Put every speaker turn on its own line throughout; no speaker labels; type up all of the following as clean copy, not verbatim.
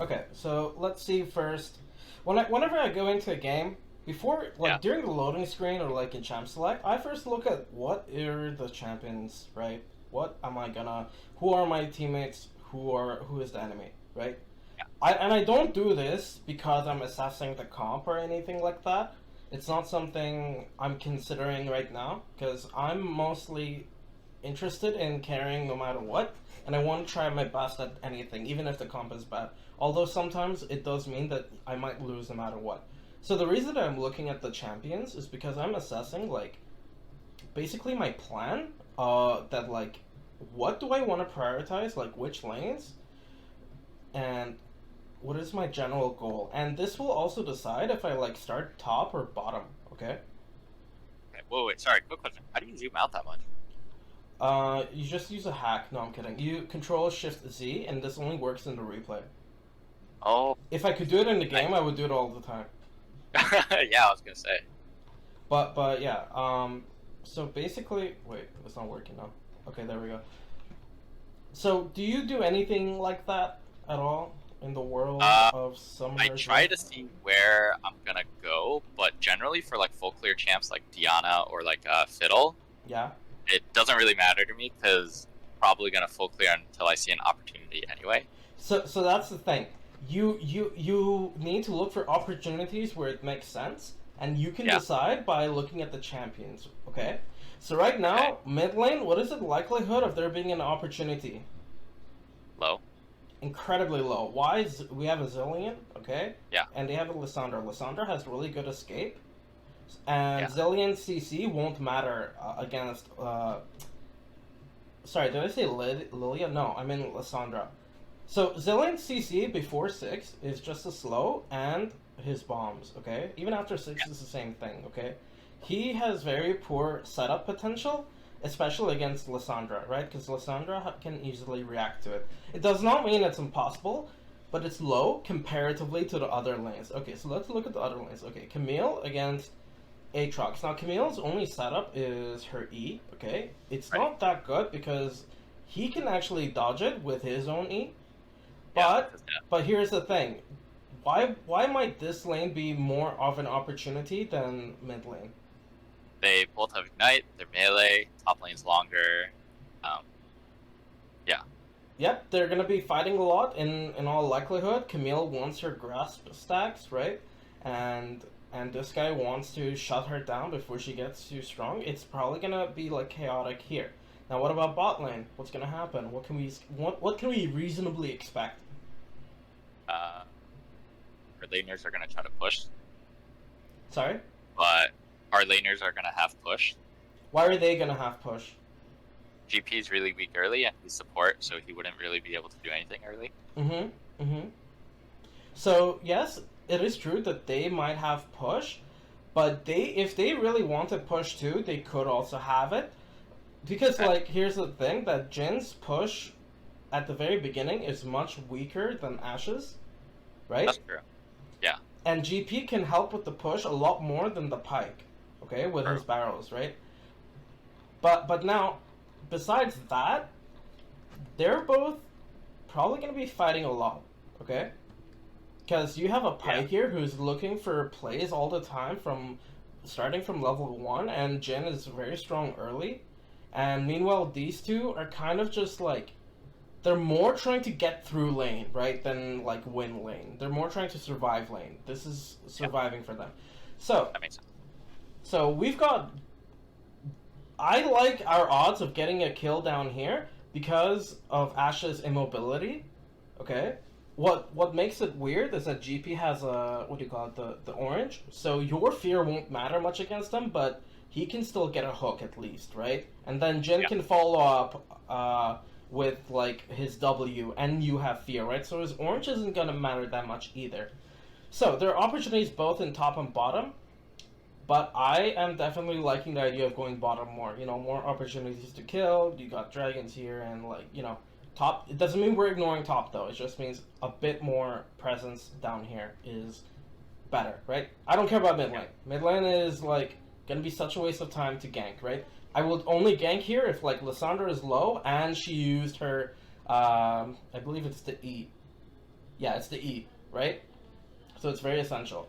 Okay, so let's see first. Whenever I go into a game, before
Yeah.
during the loading screen or like in Champ Select, I first look at what are the champions, right? What am I gonna? Who are my teammates? Who is the enemy, right?
Yeah.
I don't do this because I'm assessing the comp or anything like that. It's not something I'm considering right now because I'm mostly interested in carrying no matter what, and I want to try my best at anything, even if the comp is bad. Although sometimes it does mean that I might lose no matter what. So the reason that I'm looking at the champions is because I'm assessing like basically my plan. That like what do I want to prioritize, like which lanes, and what is my general goal, and this will also decide if I like start top or bottom. Okay.
Okay. Whoa, wait. Sorry. Quick question. How do you zoom out that much?
You just use a hack. No, I'm kidding. You control Shift Z, and this only works in the replay.
Oh,
If I could do it in the
I,
game, I would do it all the time.
yeah. I was gonna say.
But yeah. So basically, wait, it's not working now. Okay, there we go. So, do you do anything like that at all in the world
Uh,
of
I
Summoners
try
Rift?
to see where I'm gonna go, but generally for like full clear champs like Diana or like Fiddle,
Yeah.
it doesn't really matter to me because probably gonna full clear until I see an opportunity anyway.
So that's the thing. You need to look for opportunities where it makes sense, and you can
Yeah.
decide by looking at the champions. Okay. So right
Okay.
now, mid lane, what is the likelihood of there being an opportunity?
Low.
Incredibly low. Why? We have a Zillion, okay,
Yeah.
and they have a Lissandra. Lissandra has really good escape, and
Yeah.
Zillion CC won't matter against. Sorry, did I say Lilia? No, I mean Lissandra. So Zillion CC before 6 is just as slow, and his bombs, okay? Even after 6
Yeah.
is the same thing, okay? He has very poor setup potential, especially against Lissandra, right? Because Lissandra can easily react to it. It does not mean it's impossible, but it's low comparatively to the other lanes. Okay, so let's look at the other lanes. Okay, Camille against Aatrox. Now, Camille's only setup is her E, okay? It's
Right.
not that good because he can actually dodge it with his own E,
Yeah.
but
'Cause, yeah.
here's the thing. Why might this lane be more of an opportunity than mid lane?
They both have ignite. They're melee. Top lane's longer. Um. Yeah.
Yep, they're gonna be fighting a lot in all likelihood. Camille wants her grasp stacks, right? And this guy wants to shut her down before she gets too strong. It's probably gonna be like chaotic here. Now what about bot lane? What's gonna happen? What can we reasonably expect?
Uh. Our laners are gonna try to push,
Sorry?
but our laners are gonna have push.
Why are they gonna have push?
GP is really weak early, and he's support, so he wouldn't really be able to do anything early.
Mm-hmm. Mm-hmm. So yes, it is true that they might have push, but if they really wanted push too, they could also have it. Because
Okay.
like here's the thing that Jin's push at the very beginning is much weaker than Ash's, right?
That's true. Yeah.
And GP can help with the push a lot more than the Pike, okay, with his
True.
barrels, right? But now, besides that, they're both probably gonna be fighting a lot, okay? Because you have a
Yeah.
Pike here who's looking for plays all the time from starting from level 1, and Jin is very strong early. And meanwhile, these two are kind of just like, they're more trying to get through lane, right, than like win lane. They're more trying to survive lane. This is
Yeah.
surviving for them. So,
That makes sense.
we've got. I like our odds of getting a kill down here because of Ashe's immobility. Okay, what makes it weird is that GP has a what do you call it, the orange. So your fear won't matter much against him, but he can still get a hook at least, right? And then Jin
Yeah.
can follow up with like his W, and you have fear, right? So his orange isn't gonna matter that much either. So there are opportunities both in top and bottom. But I am definitely liking the idea of going bottom more. You know, more opportunities to kill. You got dragons here, and like top. It doesn't mean we're ignoring top though. It just means a bit more presence down here is better, right? I don't care about mid lane. Mid lane is like gonna be such a waste of time to gank, right? I will only gank here if like Lissandra is low and she used her, I believe it's the E. Yeah, it's the E, right? So it's very essential.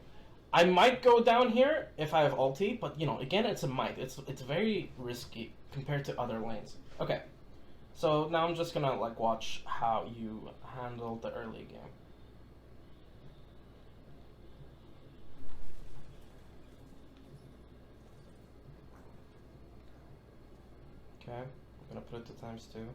I might go down here if I have ulti, but you know, again, it's a might. It's very risky compared to other lanes. Okay, so now I'm just gonna like watch how you handle the early game. Okay, I'm gonna put it to ×2.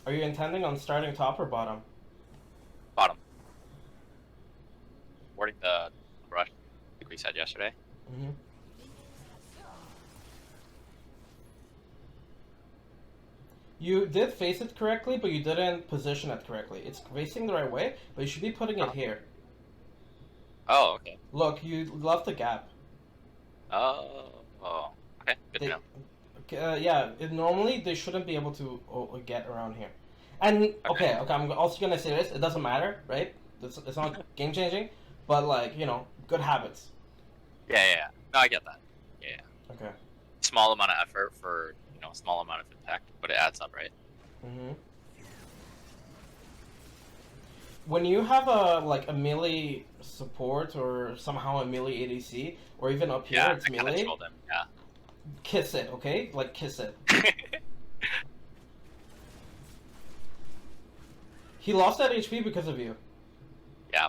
Are you intending on starting top or bottom?
Bottom. Wording the rush, like we said yesterday.
Mm-hmm. You did face it correctly, but you didn't position it correctly. It's facing the right way, but you should be putting it here.
Oh, okay.
Look, you left the gap.
Oh, okay. Good to know.
Yeah, normally they shouldn't be able to get around here. And okay, I'm also gonna say this: it doesn't matter, right? It's not game changing, but like you know, good habits.
Yeah. No, I get that. Yeah.
Okay.
Small amount of effort for a small amount of impact, but it adds up, right?
Mm-hmm. When you have a melee support or somehow a melee ADC, or even up here it's melee.
Told him, yeah.
Kiss it, okay? Like kiss it. He lost that HP because of you.
Yeah,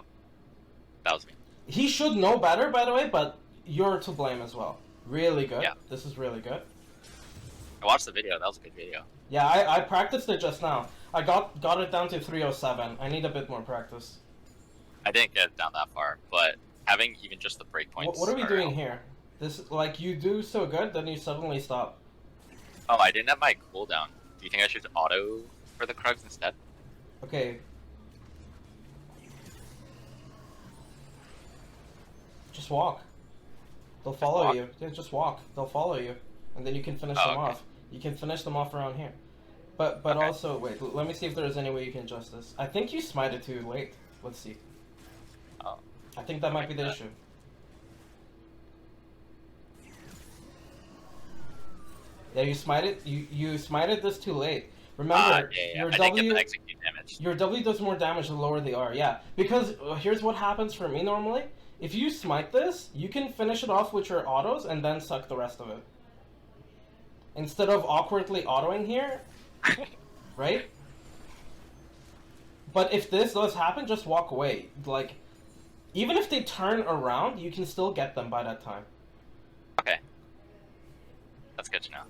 that was me.
He should know better, by the way, but you're to blame as well. Really good.
Yeah.
This is really good.
I watched the video. That was a good video.
Yeah, I practiced it just now. I got it down to 307. I need a bit more practice.
I didn't get it down that far, but having even just the breakpoints.
What are we doing here? This like you do so good, then you suddenly stop.
Oh, I didn't have my cooldown. Do you think I should auto for the Krugs instead?
Okay. Just walk. They'll follow you. Yeah, just walk. They'll follow you, and then you can finish them off. You can finish them off around here. But also wait. Let me see if there's any way you can adjust this. I think you smited too late. Let's see.
Oh.
I think that might be the issue. Yeah, you smited. You smited this too late. Remember, your
I
W.
didn't get the execute damage.
Your W does more damage the lower they are. Yeah, because here's what happens for me normally. If you smite this, you can finish it off with your autos and then suck the rest of it. Instead of awkwardly autoing here, right? But if this does happen, just walk away. Like, even if they turn around, you can still get them by that time.
Okay. That's good to know.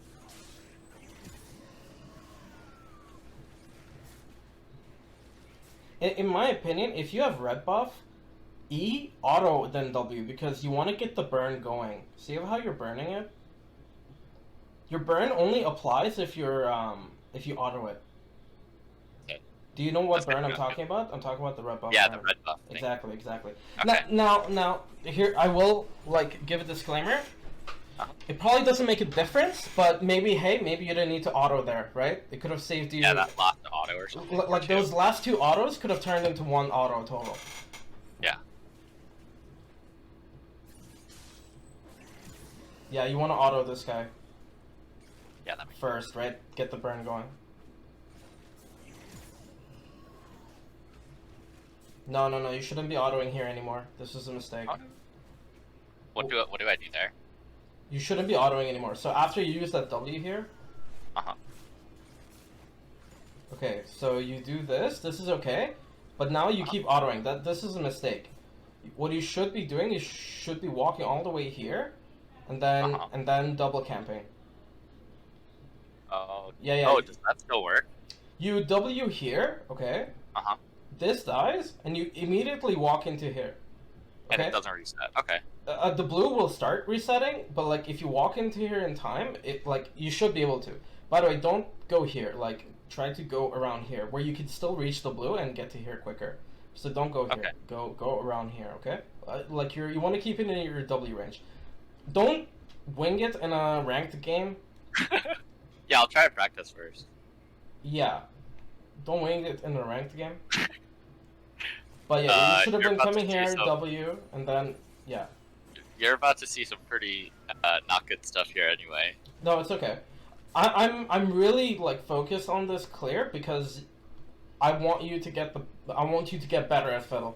In my opinion, if you have red buff, E, auto, then W, because you want to get the burn going. See how you're burning it? Your burn only applies if if you auto it.
Okay.
Do you know what burn I'm talking about? I'm talking about the red buff.
Yeah,
burn.
the red buff thing.
Exactly.
Okay.
Now, here I will give a disclaimer. It probably doesn't make a difference, but maybe you didn't need to auto there, right? It could have saved you.
Yeah, that last auto or something.
Like those last two autos could have turned into one auto total.
Yeah.
Yeah, you want to auto this guy.
Yeah, that makes
first, right? Get the burn going. No, you shouldn't be autoing here anymore. This is a mistake.
Okay. What do I do there?
You shouldn't be autoing anymore. So after you use that W here. Okay, so you do this. This is okay, but now you keep autoing. This is a mistake. What you should be doing, you should be walking all the way here, and then double camping.
Oh.
Yeah.
Oh, does that still work?
You W here, okay? This dies, and you immediately walk into here.
Okay? And it doesn't reset. Okay.
The blue will start resetting, but like if you walk into here in time, you should be able to. By the way, don't go here. Like try to go around here, where you can still reach the blue and get to here quicker. So don't go here.
Okay.
Go around here, okay? Like you want to keep it in your W range. Don't wing it in a ranked game.
Yeah, I'll try to practice first.
Yeah. Don't wing it in a ranked game. But yeah, you should have
You're
been
about to
coming
see
here,
some.
W, and then yeah.
You're about to see some pretty not good stuff here anyway.
No, it's okay. I'm really like focused on this clear because I want you to get better at fiddle.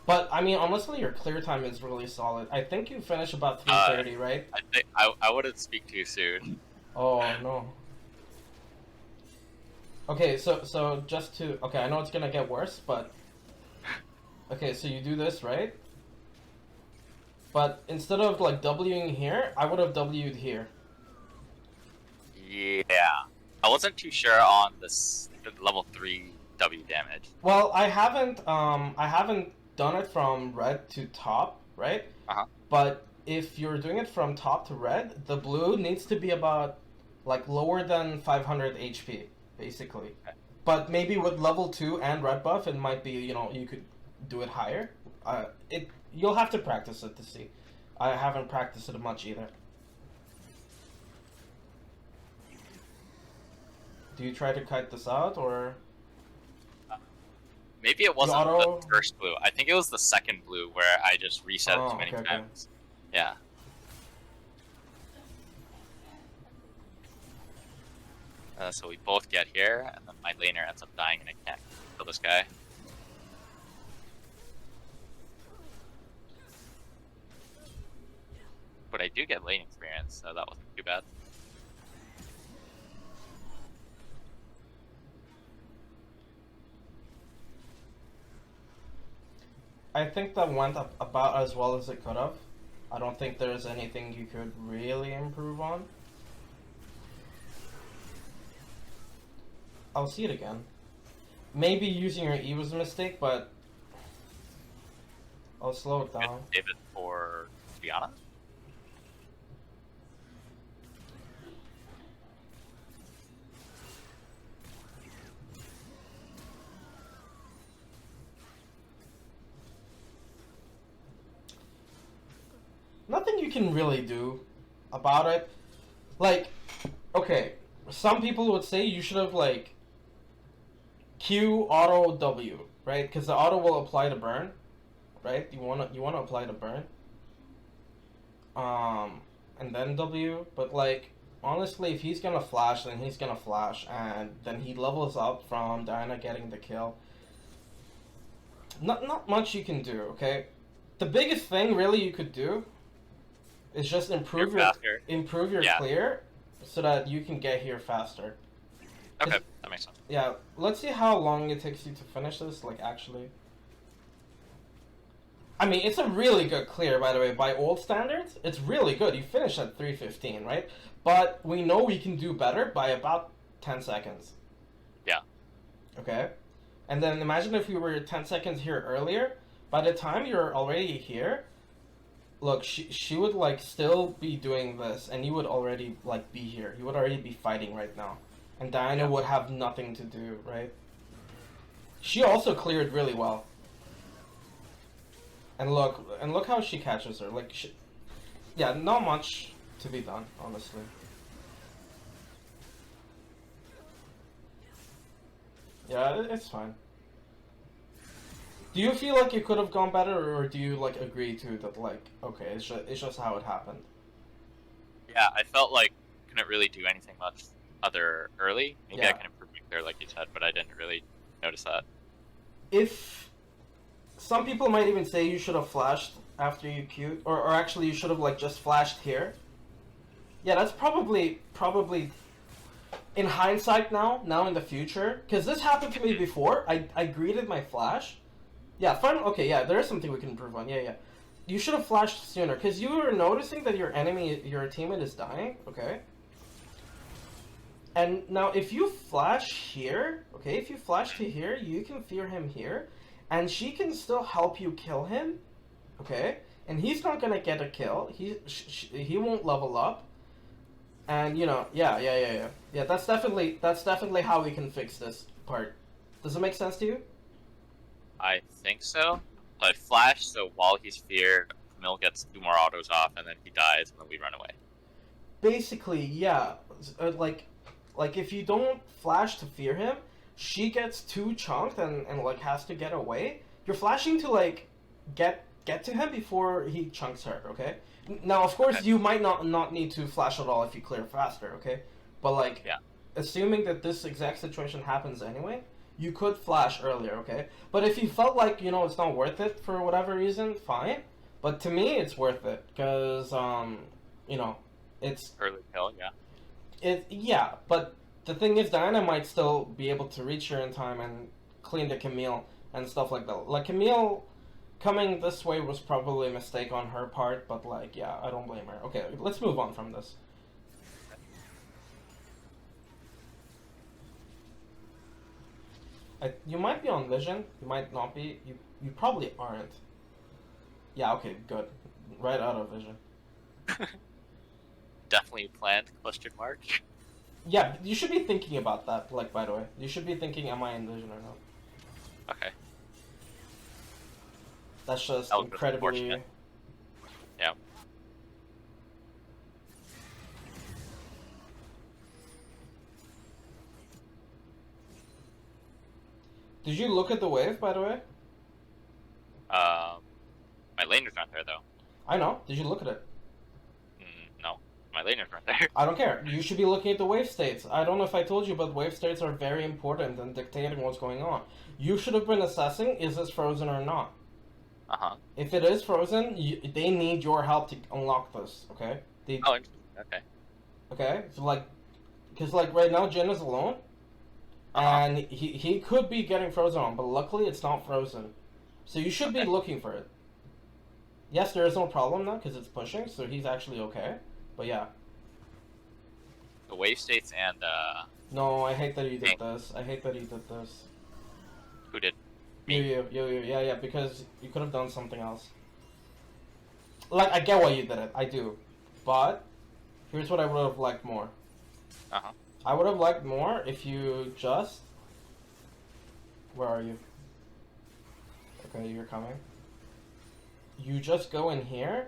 But I mean, honestly, your clear time is really solid. I think you finish about 3:30, right?
I think I wouldn't speak too soon.
Oh no. Okay, so just to okay, I know it's gonna get worse, but okay, so you do this, right? But instead of like Wing here, I would have W'd here.
Yeah, I wasn't too sure on this level 3 W damage.
Well, I haven't done it from red to top, right?
Uh-huh.
But if you're doing it from top to red, the blue needs to be about like lower than 500 HP, basically.
Okay.
But maybe with level 2 and red buff, it might be, you could do it higher. You'll have to practice it to see. I haven't practiced it much either. Do you try to kite this out, or?
Maybe it wasn't
auto-
the first blue. I think it was the second blue where I just reset it too many
okay.
times. Yeah. So we both get here, and then my laner ends up dying, and I can't kill this guy. But I do get lane experience, so that wasn't too bad.
I think that went up about as well as it could have. I don't think there's anything you could really improve on. I'll see it again. Maybe using your E was a mistake, but I'll slow it down.
Save it for Diana.
Nothing you can really do about it. Like, okay, some people would say you should have like Q auto W, right? Because the auto will apply to burn, right? You wanna apply to burn. And then W, but like honestly, if he's gonna flash, then he's gonna flash, and then he levels up from Diana getting the kill. Not much you can do, okay? The biggest thing really you could do is just improve your
Yeah.
clear so that you can get here faster.
Okay, that makes sense.
Yeah, let's see how long it takes you to finish this, like actually. I mean, it's a really good clear, by the way. By old standards, it's really good. You finish at 3:15, right? But we know we can do better by about 10 seconds.
Yeah.
Okay? And then imagine if we were 10 seconds here earlier. By the time you're already here, look, she would like still be doing this, and you would already like be here. You would already be fighting right now, and Diana would have nothing to do, right? She also cleared really well. And look how she catches her. Like, yeah, not much to be done, honestly. Yeah, it's fine. Do you feel like it could have gone better, or do you like agree to that? Like, okay, it's just how it happened.
Yeah, I felt like couldn't really do anything much other early. Maybe I
Yeah.
can improve my clear like you said, but I didn't really notice that.
If some people might even say you should have flashed after you queued, or actually you should have like just flashed here. Yeah, that's probably in hindsight now in the future, because this happened to me before. I greeted my flash. Yeah, fine. Okay, yeah, there is something we can improve on. Yeah. You should have flashed sooner, because you were noticing that your teammate is dying. Okay. And now if you flash here, okay, if you flash to here, you can fear him here, and she can still help you kill him. Okay, and he's not gonna get a kill. He won't level up. And yeah. That's definitely how we can fix this part. Does it make sense to you?
I think so. So I flash, so while he's feared, Camille gets 2 more autos off, and then he dies, and then we run away.
Basically, yeah. Like if you don't flash to fear him, she gets too chunked and like has to get away, you're flashing to like get to him before he chunks her, okay? Now, of course,
Okay.
you might not need to flash at all if you clear faster, okay? But like,
Yeah.
assuming that this exact situation happens anyway, you could flash earlier, okay? But if you felt like, you know, it's not worth it for whatever reason, fine. But to me, it's worth it because, you know, it's
Early kill, yeah.
yeah. But the thing is, Diana might still be able to reach her in time and clean the Camille and stuff like that. Like Camille coming this way was probably a mistake on her part, but like, yeah, I don't blame her. Okay, let's move on from this. You might be on vision. You might not be. You probably aren't. Yeah. Okay. Good. Right out of vision.
Definitely planned, question mark.
Yeah. You should be thinking about that. Like, by the way, you should be thinking, am I in vision or not?
Okay.
That's just
That was
incredibly.
unfortunate. Yeah.
Did you look at the wave, by the way?
My laner's not there though.
I know. Did you look at it?
No, my laner's not there.
I don't care. You should be looking at the wave states. I don't know if I told you, but wave states are very important in dictating what's going on. You should have been assessing, is this frozen or not?
Uh-huh.
If it is frozen, they need your help to unlock this, okay?
Oh, interesting. Okay.
Okay? So, like, because, like, right now, Jin is alone, and he could be getting frozen on, but luckily it's not frozen. So you should be looking for it. Yes, there is no problem now, because it's pushing, so he's actually okay. But yeah.
The wave states and,
No, I hate that you did
Hey.
this. I hate that you did this.
who did?
Yeah, because you could have done something else. Like, I get why you did it, I do. But, here's what I would have liked more.
Uh-huh.
I would have liked more if you just... Where are you? Okay, you're coming. You just go in here,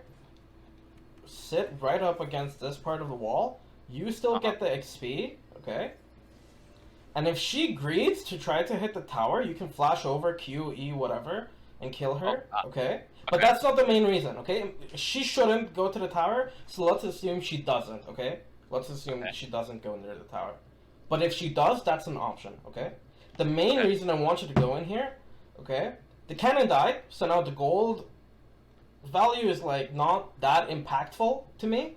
sit right up against this part of the wall, you still get the XP, okay? And if she greeds to try to hit the tower, you can flash over Q, E, whatever, and kill her, okay? But
Okay.
that's not the main reason, okay? She shouldn't go to the tower, so let's assume she doesn't, okay? Let's assume
Okay.
she doesn't go near the tower. But if she does, that's an option, okay? The main
Okay.
reason I want you to go in here, okay? The cannon died, so now the gold value is like not that impactful to me.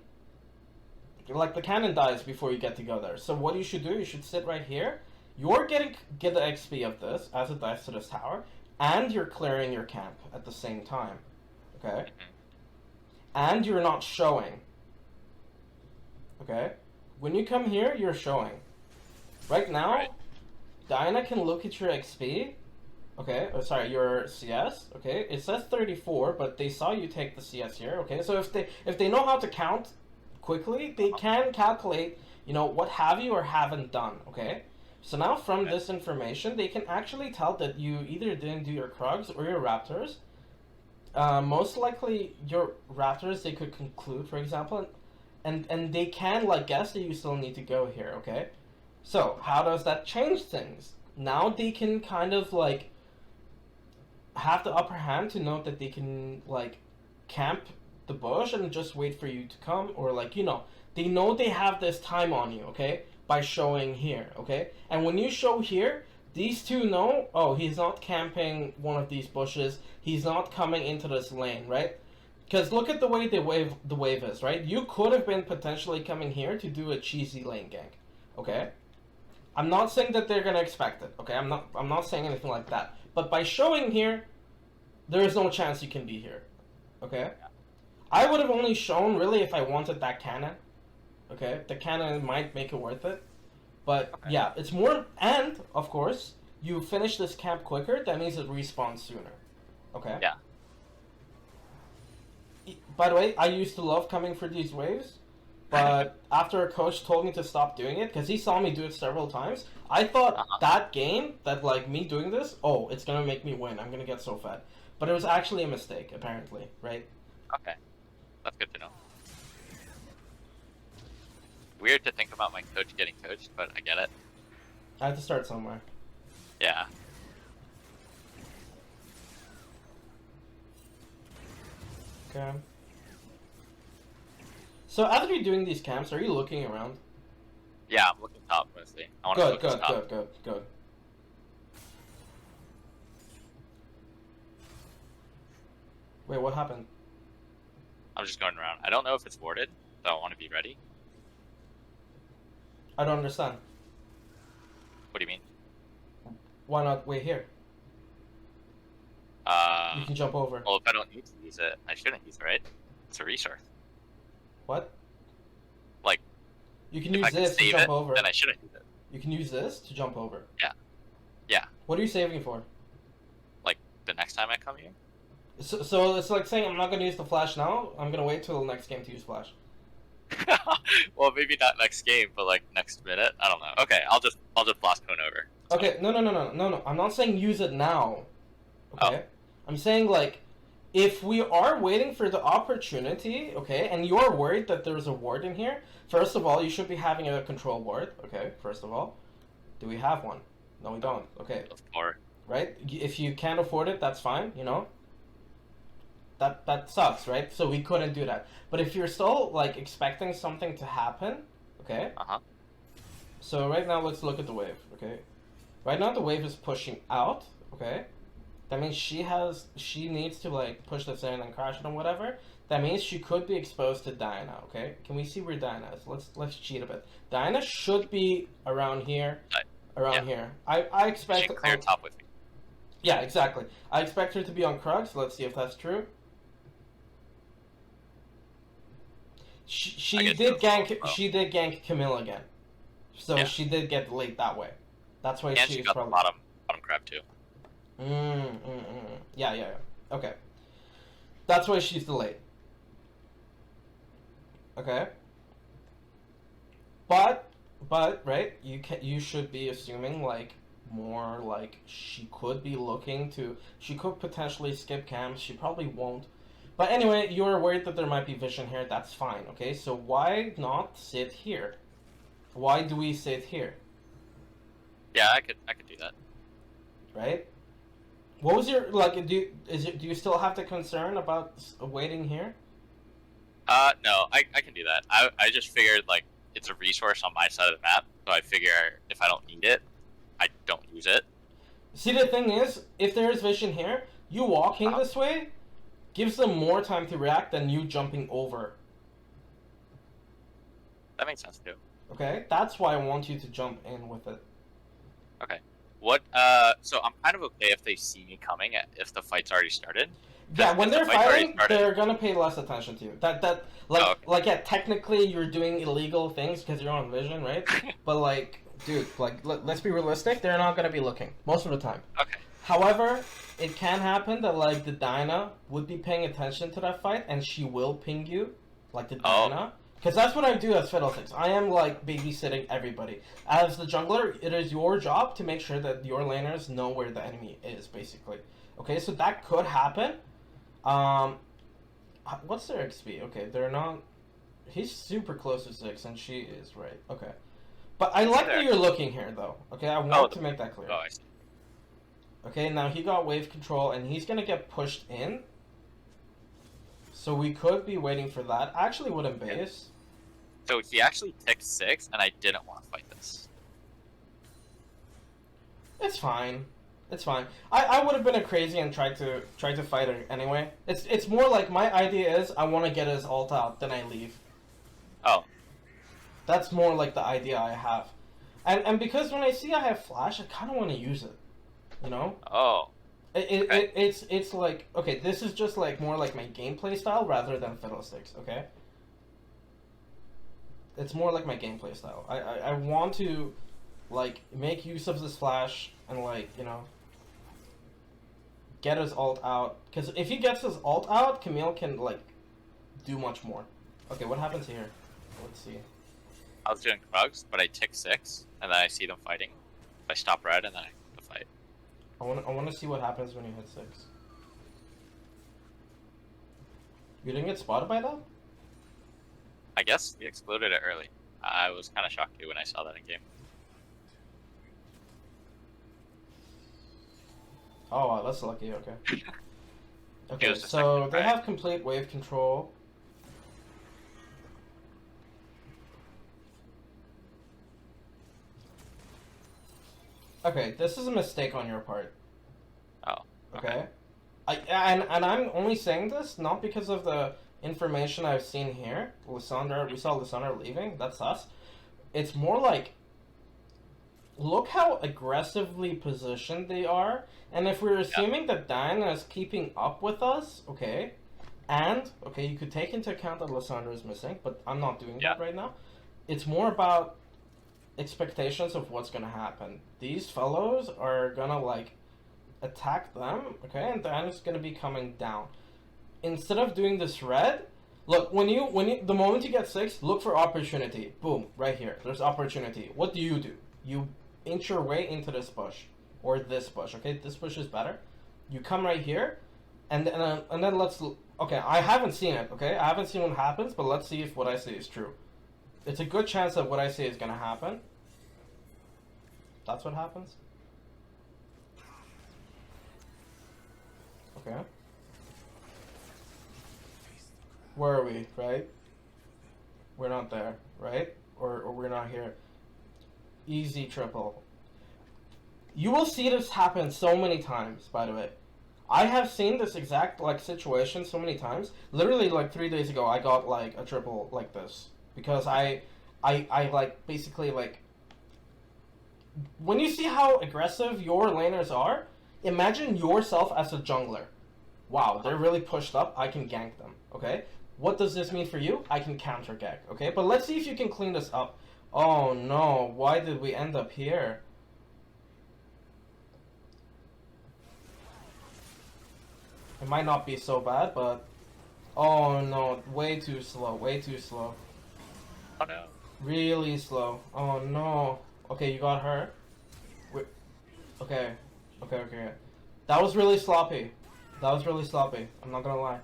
Like the cannon dies before you get to go there. So what you should do, you should sit right here. You're get the XP of this as it dies to this tower, and you're clearing your camp at the same time. Okay? And you're not showing. Okay? When you come here, you're showing. Right now,
Right.
Diana can look at your XP. Okay, oh, sorry, your CS. Okay, it says 34, but they saw you take the CS here. Okay, so if they know how to count quickly, they can calculate, you know, what have you or haven't done. Okay, so now from this information, they can actually tell that you either didn't do your Krugs or your Raptors. Most likely your Raptors they could conclude, for example, and they can like guess that you still need to go here. Okay, so how does that change things? Now they can kind of like have the upper hand to know that they can like camp the bush and just wait for you to come, or like, you know, they know they have this time on you, okay, by showing here, okay? And when you show here, these two know, oh, he's not camping one of these bushes, he's not coming into this lane, right? Because look at the way the wave is, right? You could have been potentially coming here to do a cheesy lane gank, okay? I'm not saying that they're gonna expect it, okay? I'm not saying anything like that. But by showing here, there is no chance you can be here, okay? I would have only shown really if I wanted that cannon, okay? The cannon might make it worth it, but yeah, it's more. And of course, you finish this camp quicker. That means it respawns sooner, okay?
Yeah.
By the way, I used to love coming for these waves. But after a coach told me to stop doing it, because he saw me do it several times, I thought that game, that like me doing this, oh, it's gonna make me win. I'm gonna get so fed. But it was actually a mistake, apparently, right?
Okay. That's good to know. Weird to think about my coach getting coached, but I get it.
I have to start somewhere.
Yeah.
Okay. So after you're doing these camps, are you looking around?
Yeah, I'm looking top mostly. I want to
Good,
focus
good,
top.
good, good, good. Wait, what happened?
I'm just going around. I don't know if it's warded, so I want to be ready.
I don't understand.
What do you mean?
Why not wait here? You can jump over.
Well, if I don't need to use it, I shouldn't use it, right? It's a resource.
What?
Like,
You can
if I
use
can
this to
save
jump
it,
over.
then I shouldn't use it.
You can use this to jump over.
Yeah. Yeah.
What are you saving for?
Like, the next time I come here?
So it's like saying I'm not going to use the flash now. I'm going to wait till the next game to use flash.
Well, maybe not next game, but like next minute. I don't know. Okay, I'll just blast cone over. It's
Okay,
fine.
no. I'm not saying use it now. Okay?
Oh.
I'm saying, like, if we are waiting for the opportunity, okay, and you're worried that there's a ward in here, first of all, you should be having a control ward, okay, first of all. Do we have one? No, we don't. Okay.
Or
Right? If you can't afford it, that's fine, you know? That sucks, right? So we couldn't do that. But if you're still, like, expecting something to happen, okay? So right now, let's look at the wave, okay? Right now, the wave is pushing out, okay? That means she needs to, like, push this in and crash it and whatever. That means she could be exposed to Diana, okay? Can we see where Diana is? Let's cheat a bit. Diana should be around here. Here. I expect...
she cleared top with me.
Yeah, exactly. I expect her to be on Krug, so let's see if that's true. She did gank Camille again. So
yeah.
she did get late that way. That's why
and she got
probably...
the bottom crab too.
Yeah. Okay. That's why she's delayed. Okay. But right, you should be assuming like more like she could be looking to, she could potentially skip camps. She probably won't. But anyway, you're worried that there might be vision here. That's fine. Okay, so why not sit here? Why do we sit here?
Yeah, I could do that.
Right. What was your like? Do you still have the concern about waiting here?
No, I can do that. I just figured like it's a resource on my side of the map, so I figure if I don't need it, I don't use it.
See, the thing is, if there is vision here, you walking this way gives them more time to react than you jumping over.
That makes sense too.
Okay, that's why I want you to jump in with it.
Okay. What? So I'm kind of okay if they see me coming if the fight's already started.
Yeah, when they're fighting, they're gonna pay less attention to you. Like, yeah, technically you're doing illegal things because you're on vision, right? But like, dude, like, let's be realistic. They're not gonna be looking most of the time.
Okay.
However, it can happen that like the Dinah would be paying attention to that fight, and she will ping you, like the Dinah. Because that's what I do as fiddlesticks. I am like babysitting everybody. As the jungler, it is your job to make sure that your laners know where the enemy is, basically. Okay, so that could happen. What's their XP? Okay, they're not... He's super close to 6, and she is, right. Okay. But I like that you're looking here, though. Okay, I want to make that clear.
Oh, I see.
Okay, now he got wave control, and he's going to get pushed in. So we could be waiting for that. I actually wouldn't base.
So he actually ticked 6, and I didn't want to fight this.
It's fine. It's fine. I would have been a crazy and tried to fight her anyway. It's more like my idea is I want to get his ult out, then I leave.
Oh.
That's more like the idea I have. And because when I see I have flash, I kind of want to use it. You know?
Oh.
It's like, okay, this is just like more like my gameplay style rather than fiddlesticks, okay? It's more like my gameplay style. I want to like make use of this flash and like, you know, get his ult out. Because if he gets his ult out, Camille can like do much more. Okay, what happens here? Let's see.
I was doing bugs, but I tick 6, and then I see them fighting. I stop red, and then I the fight.
I want to see what happens when you hit 6. You didn't get spotted by that?
I guess we exploded it early. I was kind of shocked too when I saw that in game.
Oh, wow, that's lucky. Okay.
It
Okay,
was the
so
second
they
try.
have complete wave control. Okay, this is a mistake on your part.
Oh,
Okay. And I'm only saying this not because of the information I've seen here. Lysandra, we saw Lysandra leaving. That's us. It's more like, look how aggressively positioned they are. And if we're
Yeah.
assuming that Diana is keeping up with us, okay, and okay, you could take into account that Lysandra is missing, but I'm not doing
Yeah.
that right now. It's more about expectations of what's gonna happen. These fellows are gonna like attack them, okay, and Diana's gonna be coming down. Instead of doing this red, look, when you the moment you get 6, look for opportunity. Boom, right here. There's opportunity. What do? You inch your way into this bush. Or this bush, okay? This bush is better. You come right here, and then let's okay, I haven't seen it, okay? I haven't seen what happens, but let's see if what I say is true. It's a good chance that what I say is gonna happen. That's what happens. Okay. Where are we, right? We're not there, right? Or we're not here. Easy triple. You will see this happen so many times, by the way. I have seen this exact like situation so many times. Literally like 3 days ago I got like a triple like this. Because I like basically like when you see how aggressive your laners are, imagine yourself as a jungler. Wow, they're really pushed up, I can gank them, okay? What does this mean for you? I can counter gank, okay? But let's see if you can clean this up. Oh no, why did we end up here? It might not be so bad, but... Oh no, way too slow, way too slow.
Oh no.
Really slow. Oh no. Okay, you got her. Wait. Okay. Okay. That was really sloppy. That was really sloppy. I'm not gonna lie.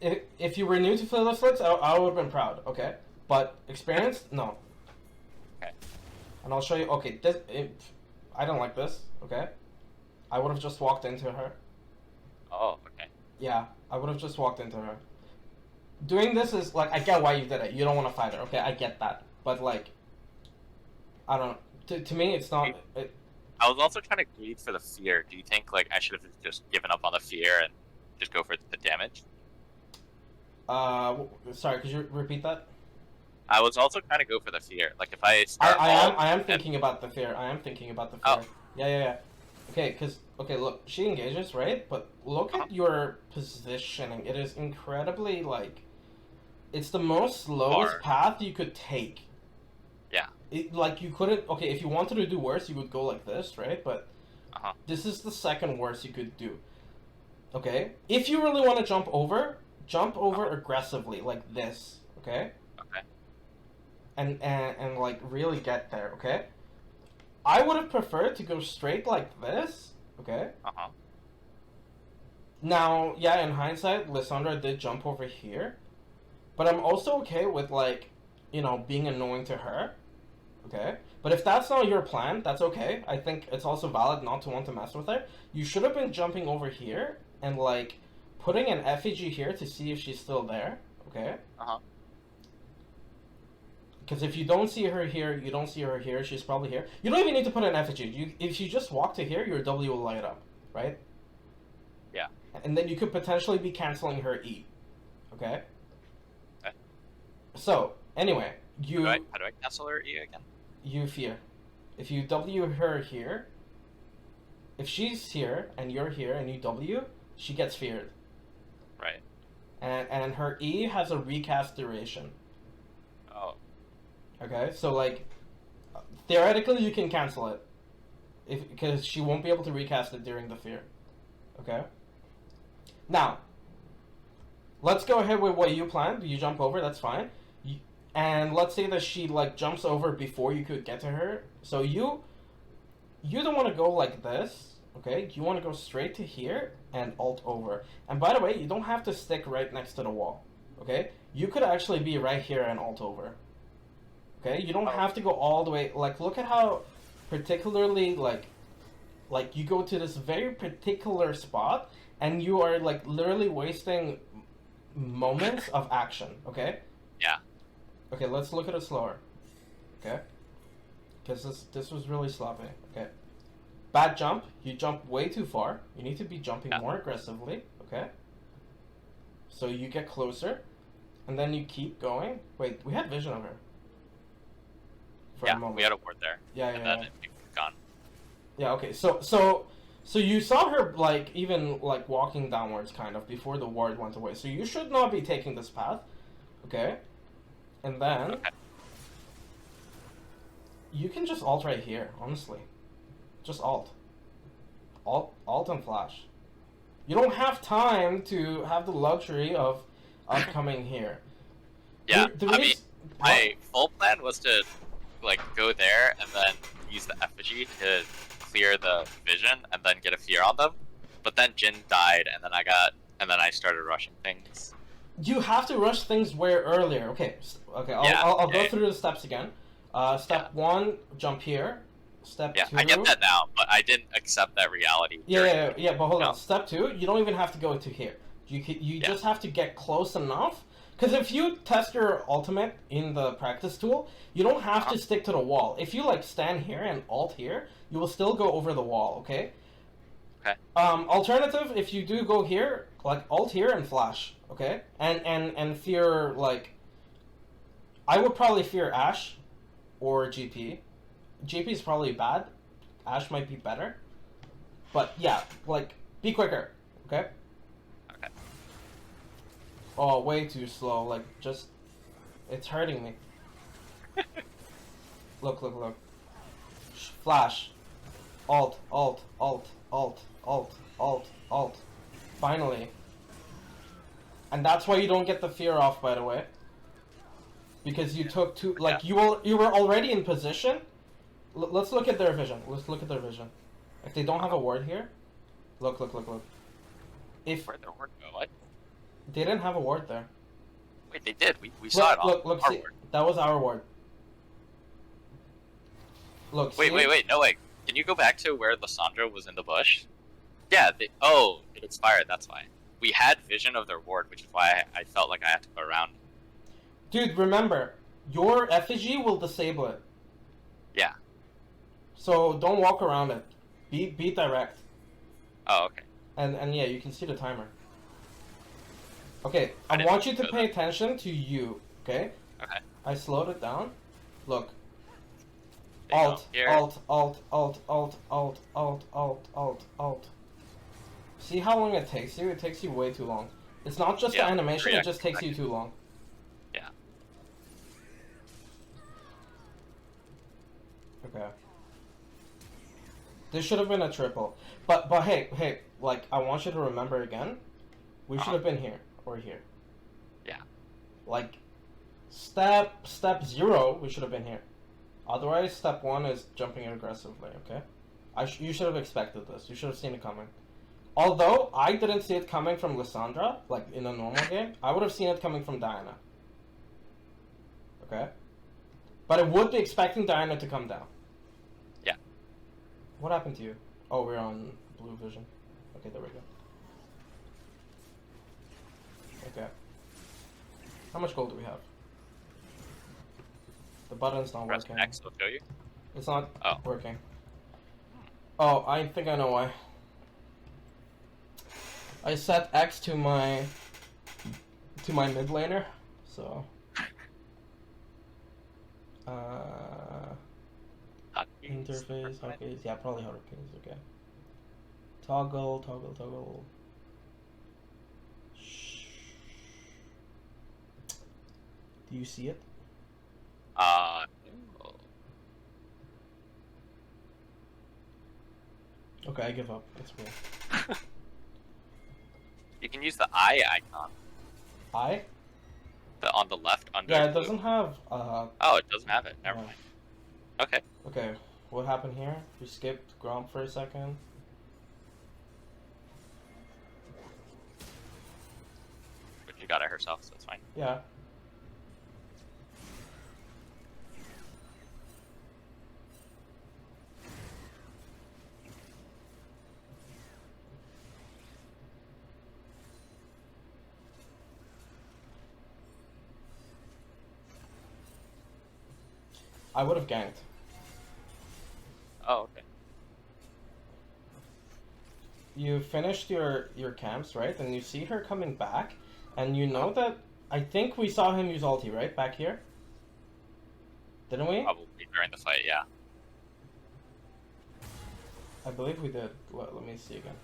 If you were new to fiddlesticks, I would have been proud, okay? But experienced, no.
Okay.
And I'll show you. Okay, I don't like this, okay? I would have just walked into her.
Oh, okay.
Yeah, I would have just walked into her. Doing this is, like, I get why you did it. You don't want to fight her, okay? I get that. But, like, I don't know. To me, it's not...
I was also trying to greed for the fear. Do you think, like, I should have just given up on the fear and just go for the damage?
Sorry, could you repeat that?
I was also trying to go for the fear. Like, if I start
I am thinking about the fear. I am thinking about the fear.
Oh.
Yeah. Okay, okay, look, she engages, right? But look at your positioning. It is incredibly, like, it's the most slowest path you could take.
Yeah.
Like, you couldn't, okay, if you wanted to do worse, you would go like this, right? But this is the second worst you could do. Okay? If you really want to jump over aggressively, like this, okay?
Okay.
And like, really get there, okay? I would have preferred to go straight like this, okay? Now, yeah, in hindsight, Lysandra did jump over here. But I'm also okay with, like, you know, being annoying to her, okay? But if that's not your plan, that's okay. I think it's also valid not to want to mess with her. You should have been jumping over here and, like, putting an effigy here to see if she's still there, okay? Because if you don't see her here, you don't see her here, she's probably here. You don't even need to put an effigy. If you just walk to here, your W will light up, right?
Yeah.
And then you could potentially be canceling her E, okay?
Okay.
So, anyway,
how do I cancel her E again?
You fear. If you W her here, if she's here, and you're here, and you W, she gets feared.
Right.
And her E has a recast duration.
Oh.
Okay, so, like, theoretically you can cancel it. Because she won't be able to recast it during the fear. Okay? Now, let's go ahead with what you planned. You jump over, that's fine. And let's say that she, like, jumps over before you could get to her. So you don't want to go like this, okay? You want to go straight to here and alt over. And by the way, you don't have to stick right next to the wall, okay? You could actually be right here and alt over. Okay? You don't have to go all the way. Like, look at how particularly like you go to this very particular spot and you are like literally wasting moments of action. Okay.
Yeah.
Okay, let's look at it slower. Okay. Because this was really sloppy. Okay. Bad jump. You jump way too far. You need to be jumping more aggressively. Okay. So you get closer, and then you keep going. Wait, we had vision of her. For a moment.
We had a ward there.
Yeah,
and
yeah.
then it gone.
Yeah. Okay. So you saw her like even like walking downwards kind of before the ward went away. So you should not be taking this path. Okay. And then you can just ult right here. Honestly, just ult. Alt and flash. You don't have time to have the luxury of coming here.
Yeah,
The
I mean,
reason-
my full plan was to like go there and then use the effigy to clear the vision and then get a fear on them. But then Jin died, and then I started rushing things.
You have to rush things where earlier. Okay, I'll go through the steps again. Step 1, jump here. Step 2.
I get that now, but I didn't accept that reality.
Yeah, but hold on. Step 2, you don't even have to go to here. You just have to get close enough. Because if you test your ultimate in the practice tool, you don't have to stick to the wall. If you like stand here and ult here, you will still go over the wall. Okay.
Okay.
Alternative, if you do go here, like ult here and flash. Okay. And fear like. I would probably fear Ashe, or GP. GP is probably bad. Ashe might be better. But yeah, like, be quicker, okay?
Okay.
Oh, way too slow. Like, just... It's hurting me. Look. Flash. Alt. Finally. And that's why you don't get the fear off, by the way. Because you took too... Like, you were already in position. Let's look at their vision. If they don't have a ward here, look. If
where'd their ward go? What?
They didn't have a ward there.
Wait, they did. We saw it on
look,
our
see,
ward.
that was our ward. Look,
wait, no way. Can you go back to where Lissandra was in the bush? Yeah, it expired, that's why. We had vision of their ward, which is why I felt like I had to go around.
Dude, remember, your effigy will disable it.
Yeah.
So don't walk around it. Be direct.
Oh, okay.
And yeah, you can see the timer. Okay, I want you to pay attention to you, okay?
Okay.
I slowed it down. Look.
They go
Alt. See how long it takes you? It takes you way too long. It's not just the animation, it just takes you too long.
Yeah.
Okay. This should have been a triple. But hey, like, I want you to remember again, we should have been here, or here.
Yeah.
Like, step 0, we should have been here. Otherwise, step 1 is jumping aggressively, okay? You should have expected this. You should have seen it coming. Although, I didn't see it coming from Lissandra, like, in a normal game. I would have seen it coming from Diana. Okay? But I would be expecting Diana to come down.
Yeah.
What happened to you? Oh, we're on blue vision. Okay, there we go. Okay. How much gold do we have? The button's not
Press
working.
X will show you.
It's not
Oh.
working. Oh, I think I know why. I set X to my mid laner, so interface, okay, yeah, probably hotkeys, okay. Toggle. Shh. Do you see it?
No.
Okay, I give up. It's weird.
You can use the eye icon.
I?
On the left under.
Yeah, it
blue.
doesn't have.
Oh, it doesn't have it. Never
Yeah.
mind. Okay.
Okay, what happened here? We skipped Gromp for a second.
But she got it herself, so it's fine.
Yeah. I would have ganked.
Oh, okay.
You finished your camps, right? And you see her coming back, and you know that I think we saw him use ulti, right? Back here? Didn't we?
Probably during the fight, yeah.
I believe we did. Let me see again.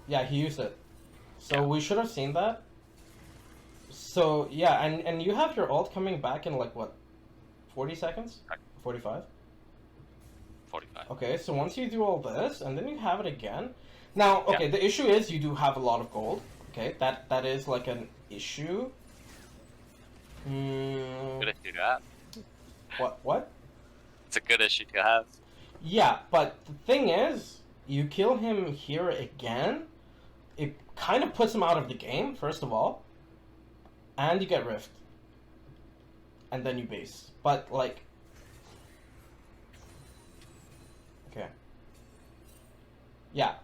Yeah, he used it. So
Yeah.
we should have seen that. So yeah, and you have your ult coming back in like what, 40 seconds? 45?
45.
Okay, so once you do all this, and then you have it again. Now, okay, the issue is you do have a lot of gold. Okay, that is like an issue.
Good issue to have.
What?
It's a good issue to have.
Yeah, but the thing is, you kill him here again, it kind of puts him out of the game, first of all, and you get Rift. And then you base. But, like... Okay. Yeah.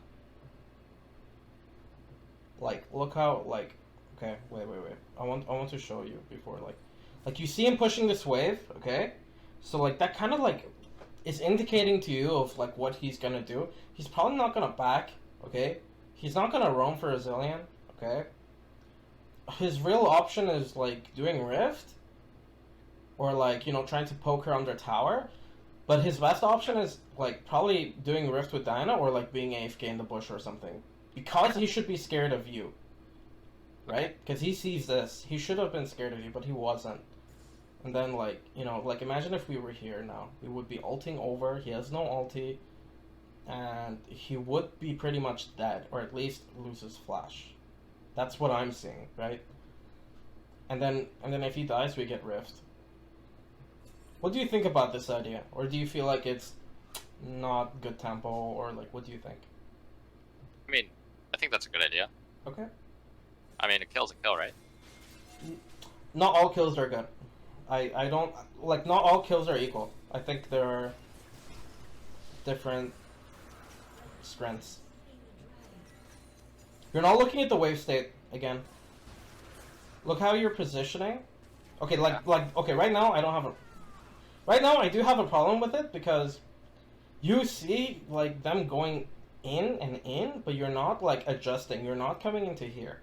Like, look how, like... Okay, wait. I want to show you before, like, you see him pushing this wave, okay? So, like, that kind of, like, is indicating to you of, like, what he's gonna do. He's probably not gonna back, okay? He's not gonna roam for a zillion, okay? His real option is, like, doing Rift, or, like, you know, trying to poke her under tower. But his best option is, like, probably doing Rift with Diana, or, like, being AFK in the bush or something. Because he should be scared of you. Right? Because he sees this. He should have been scared of you, but he wasn't. And then, like, you know, like, imagine if we were here now. We would be ulting over. He has no ulti. And he would be pretty much dead, or at least lose his flash. That's what I'm seeing, right? And then if he dies, we get Rift. What do you think about this idea? Or do you feel like it's not good tempo, or, like, what do you think?
I mean, I think that's a good idea.
Okay.
I mean, a kill's a kill, right?
Not all kills are good. I don't... Like, not all kills are equal. I think there are different strengths. You're not looking at the wave state again. Look how you're positioning. Okay, okay, right now I don't have a... Right now I do have a problem with it because you see, like, them going in and in, but you're not, like, adjusting. You're not coming into here.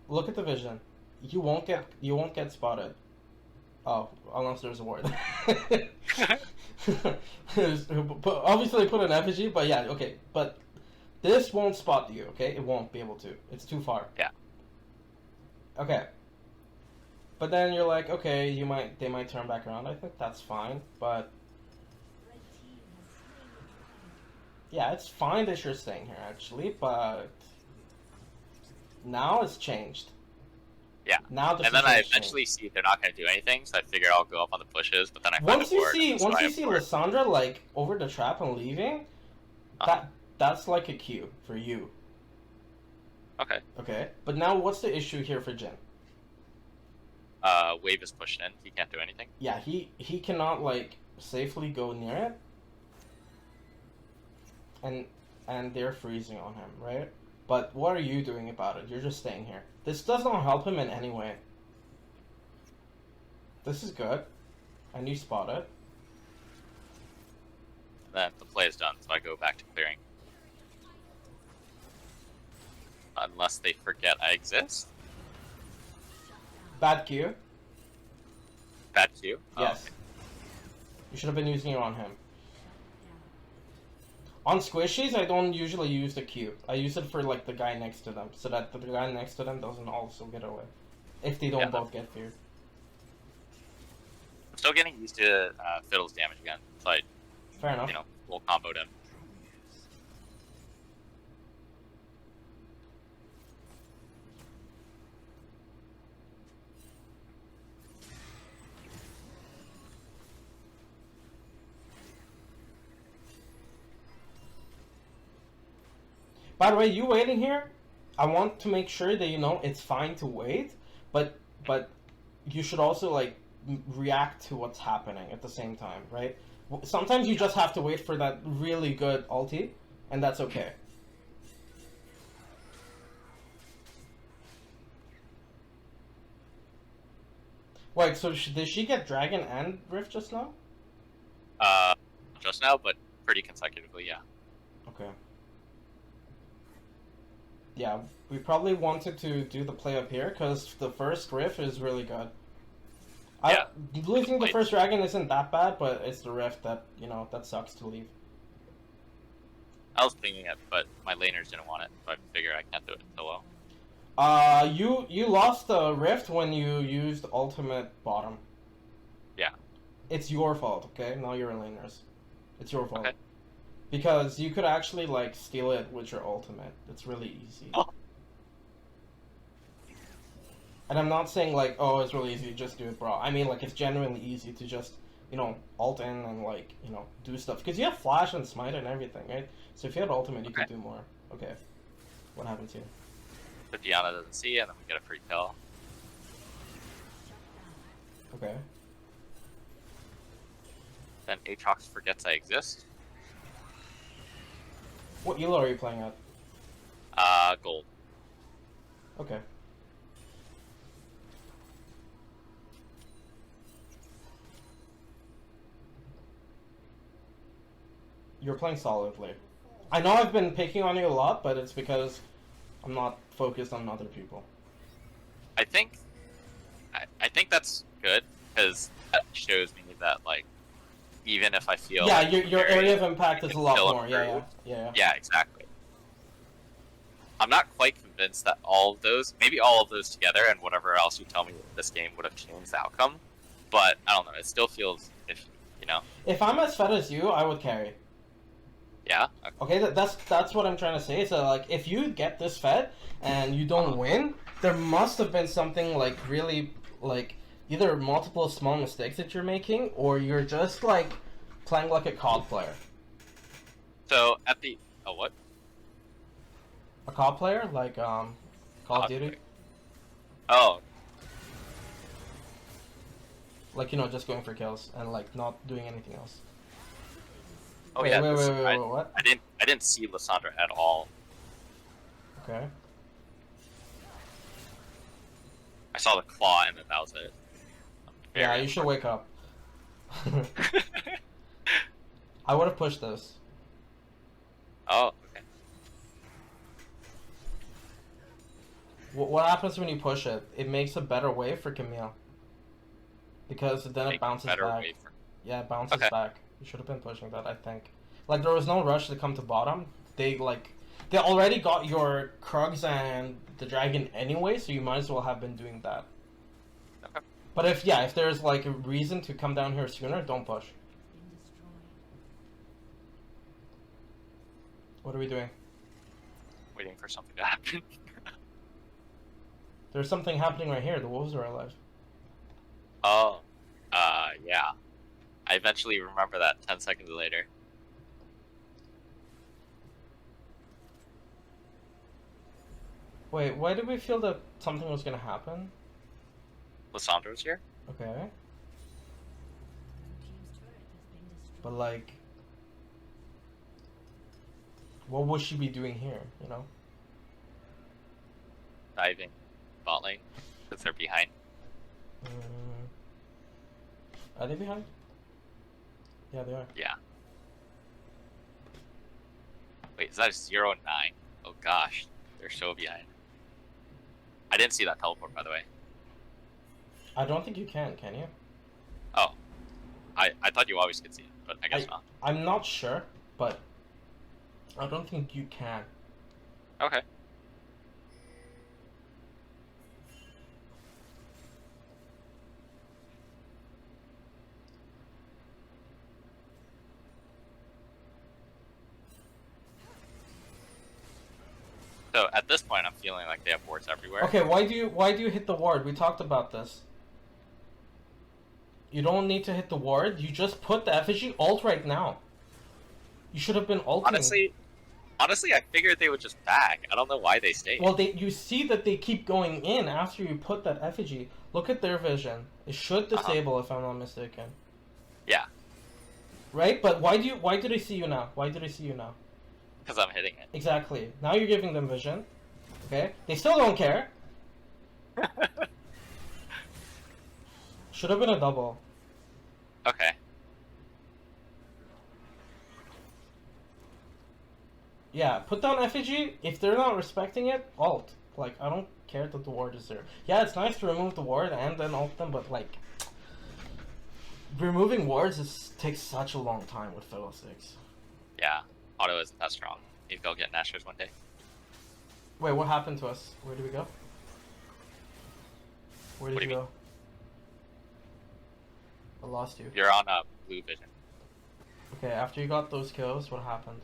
Look at the vision. You won't get spotted. Oh, unless there's a ward. Obviously put an effigy, but yeah, okay. But this won't spot you, okay? It won't be able to. It's too far.
Yeah.
Okay. But then you're like, okay, they might turn back around. I think that's fine, but yeah, it's fine that you're staying here actually, but now it's changed.
Yeah.
Now the
and then I
situation's
eventually see they're not going to do anything, so I figure I'll go up on the bushes. But then I find
once
a
you
ward,
see
so I abort.
Lissandra like over the trap and leaving, that's like a cue for you.
Okay.
Okay, but now what's the issue here for Jin?
Wave is pushing in. He can't do anything.
Yeah, he cannot like safely go near it, and they're freezing on him, right? But what are you doing about it? You're just staying here. This does not help him in any way. This is good, and you spot it.
Then the play is done, so I go back to clearing. Unless they forget I exist.
Bad Q.
Bad Q?
Yes.
Okay.
You should have been using it on him. On squishies, I don't usually use the Q. I use it for like the guy next to them, so that the guy next to them doesn't also get away. If they don't both get feared.
I'm still getting used to Fiddle's damage again, so I,
Fair enough.
you know, will comboed him.
By the way, you waiting here, I want to make sure that you know it's fine to wait, but you should also like react to what's happening at the same time, right? Sometimes you just have to wait for that really good ulti, and that's okay. Wait, so did she get Dragon and Rift just now?
Uh, just now, but pretty consecutively, yeah.
Okay. Yeah, we probably wanted to do the play up here because the first Rift is really good.
Yeah.
Losing the
Wait.
first dragon isn't that bad, but it's the rift that, that sucks to leave.
I was thinking it, but my laners didn't want it, so I figured I can't do it solo.
You lost the rift when you used ultimate bottom.
Yeah.
It's your fault, okay? Now you're in laners. It's your fault.
Okay.
Because you could actually, like, steal it with your ultimate. It's really easy.
Oh.
And I'm not saying, like, oh, it's really easy to just do it, bro. I mean, like, it's genuinely easy to just, ult in and, like, do stuff. Because you have flash and smite and everything, right? So if you had ultimate, you could do more. Okay. What happens here?
The Diana doesn't see, and then we get a free kill.
Okay.
Then Aatrox forgets I exist.
What elo are you playing at?
Gold.
Okay. You're playing solidly. I know I've been picking on you a lot, but it's because I'm not focused on other people.
I think that's good, because that shows me that, like, even if I feel
yeah,
like
your area of impact is a lot more.
Improve.
Yeah.
Yeah, exactly. I'm not quite convinced that maybe all of those together and whatever else you tell me this game would have changed the outcome, but I don't know, it still feels
If I'm as fed as you, I would carry.
Yeah?
Okay, that's what I'm trying to say. So, like, if you get this fed and you don't win, there must have been something, like, really, like, either multiple small mistakes that you're making, or you're just, like, playing like a COD player.
So, what?
A COD player? Like, Call of Duty?
Player. Oh.
Like, just going for kills and, like, not doing anything else.
Oh,
wait,
yeah.
Wait, what?
I didn't see Lissandra at all.
Okay.
I saw the claw and then that was it.
Yeah, you should wake up. I would have pushed this.
Oh, okay.
What happens when you push it? It makes a better wave for Camille. Because then it bounces back. Yeah, it bounces back. You should have been pushing that, I think. Like, there was no rush to come to bottom. They already got your Krugs and the dragon anyway, so you might as well have been doing that.
Okay.
But if there's, like, a reason to come down here sooner, don't push. What are we doing?
Waiting for something to happen.
There's something happening right here. The wolves are alive.
Oh. Yeah. I eventually remember that 10 seconds later.
Wait, why did we feel that something was gonna happen?
Lissandra's here?
Okay. But, like, what would she be doing here,
Diving bot lane, because they're behind.
Are they behind? Yeah, they are.
Yeah. Wait, is that a 0-9? Oh gosh, they're so behind. I didn't see that teleport, by the way.
I don't think you can you?
Oh. I thought you always could see it, but I guess not.
I'm not sure, but I don't think you can.
Okay. So at this point, I'm feeling like they have wards everywhere.
Okay, why do you hit the ward? We talked about this. You don't need to hit the ward. You just put the effigy ult right now. You should have been ulting.
Honestly, I figured they would just back. I don't know why they stayed.
Well, you see that they keep going in after you put that effigy. Look at their vision. It should disable, if I'm not mistaken.
Yeah.
Right? But why do they see you now? Why do they see you now?
Because I'm hitting it.
Exactly. Now you're giving them vision. Okay? They still don't care. Should have been a double.
Okay.
Yeah, put down effigy. If they're not respecting it, alt. Like, I don't care that the ward is there. Yeah, it's nice to remove the ward and then alt them, but like, removing wards takes such a long time with fiddlesticks.
Yeah. Auto isn't that strong. Need to go get Nashers one day.
Wait, what happened to us? Where did we go? Where did
What do
you
you
go? I lost you.
You're on blue vision.
Okay, after you got those kills, what happened?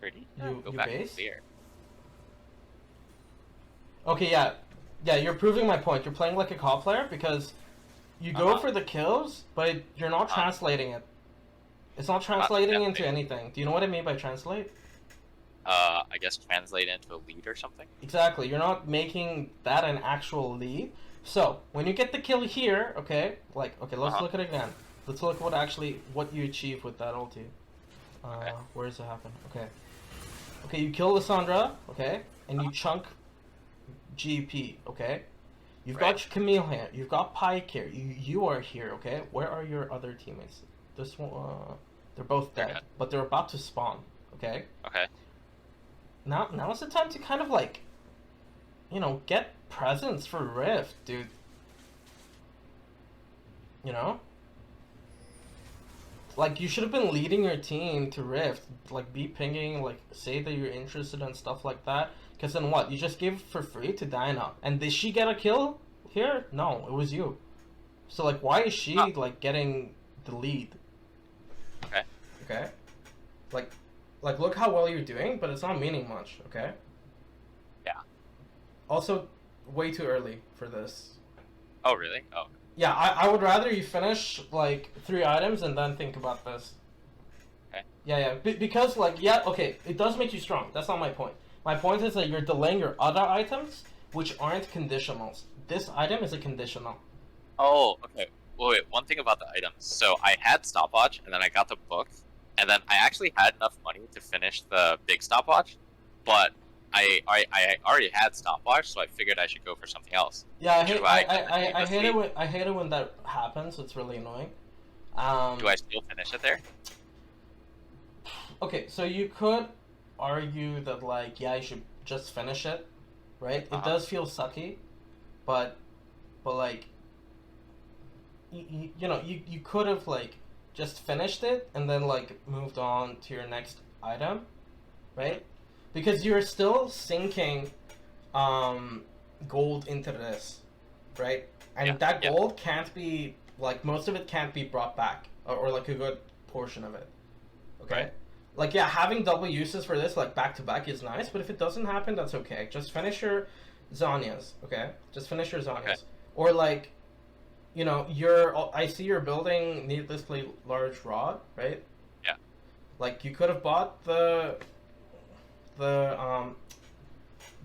Pretty.
You
Go back
base?
to clear.
Okay, yeah. Yeah, you're proving my point. You're playing like a COD player because you go for the kills, but you're not translating it. It's not translating into anything. Do you know what I mean by translate?
I guess translate into a lead or something.
Exactly. You're not making that an actual lead. So, when you get the kill here, okay, like, okay, let's look at it again. Let's look what you achieve with that ulti.
Okay.
Where does it happen? Okay. Okay, you kill Lissandra, okay, and you chunk GP, okay? You've got Camille here, you've got Pike here, you are here, okay? Where are your other teammates? This one, they're both dead, but they're about to spawn, okay?
Okay.
Now's the time to kind of like, you know, get presents for Rift, dude. You know? Like, you should have been leading your team to Rift. Like, be pinging, like, say that you're interested in stuff like that. Because then what? You just gave it for free to Diana. And did she get a kill here? No, it was you. So, like, why is she, like, getting the lead?
Okay.
Okay? Like, look how well you're doing, but it's not meaning much, okay?
Yeah.
Also, way too early for this.
Oh, really? Oh.
Yeah, I would rather you finish, like, 3 items and then think about this.
Okay.
Yeah. Because, like, yeah, okay, it does make you strong. That's not my point. My point is that you're delaying your other items, which aren't conditionals. This item is a conditional.
Oh, okay. Wait, one thing about the items. So I had stopwatch, and then I got the book, and then I actually had enough money to finish the big stopwatch, but I already had stopwatch, so I figured I should go for something else.
Yeah, I hate it when that happens. It's really annoying.
Do I still finish it there?
Okay, so you could argue that, like, yeah, you should just finish it, right? It does feel sucky, but like, you know, you could have, like, just finished it and then, like, moved on to your next item, right? Because you're still sinking gold into this, right? And that gold can't be, like, most of it can't be brought back, or like, a good portion of it, okay?
Right.
Like, yeah, having double uses for this, like, back-to-back is nice, but if it doesn't happen, that's okay. Just finish your Zanyas, okay? Just finish your Zanyas.
Okay.
Or, like, you know, I see you're building needlessly large rod, right?
Yeah.
Like, you could have bought the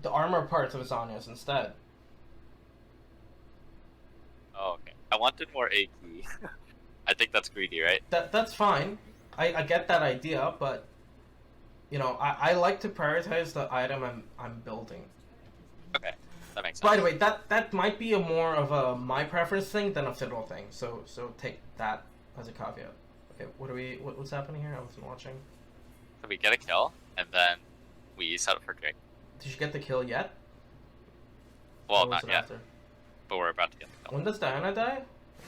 armor parts of Zanyas instead.
Oh, okay. I wanted more AP. I think that's greedy, right?
That's fine. I get that idea, but, you know, I like to prioritize the item I'm building.
Okay, that makes sense.
By the way, that might be a more of a my preference thing than a fiddle thing. So take that as a caveat. Okay, what's happening here? I wasn't watching.
So we get a kill, and then we set up for Drake.
Did you get the kill yet?
Well, not yet, but we're about to get the kill.
When does Diana die?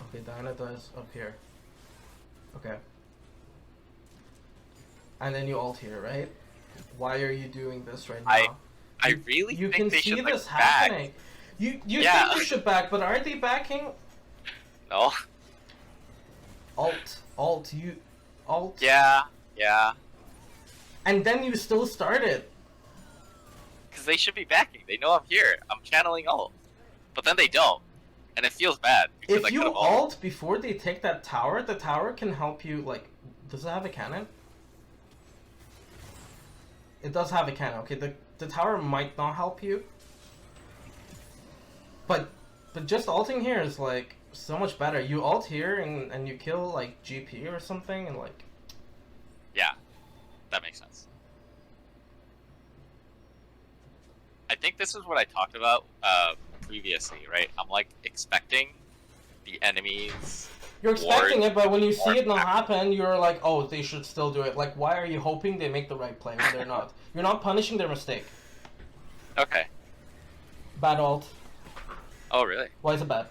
Okay, Diana dies up here. Okay. And then you ult here, right? Why are you doing this right now?
I really
you
think
can
they
see
should,
this
like,
happening.
back.
You think they should back, but aren't they backing?
No.
Alt.
Yeah.
And then you still started.
Because they should be backing. They know I'm here. I'm channeling ult. But then they don't. And it feels bad.
If you ult before they take that tower, the tower can help you, like... Does it have a cannon? It does have a cannon. Okay, the tower might not help you. But just ulting here is, like, so much better. You ult here and you kill, like, GP or something and, like...
Yeah. That makes sense. I think this is what I talked about previously, right? I'm, like, expecting enemies.
You're expecting
Ward.
it, but when you see
Ward.
it not happen, you're like, oh, they should still do it. Like, why are you hoping they make the right play when they're not? You're not punishing their mistake.
Okay.
Bad ult.
Oh, really?
Why is it bad?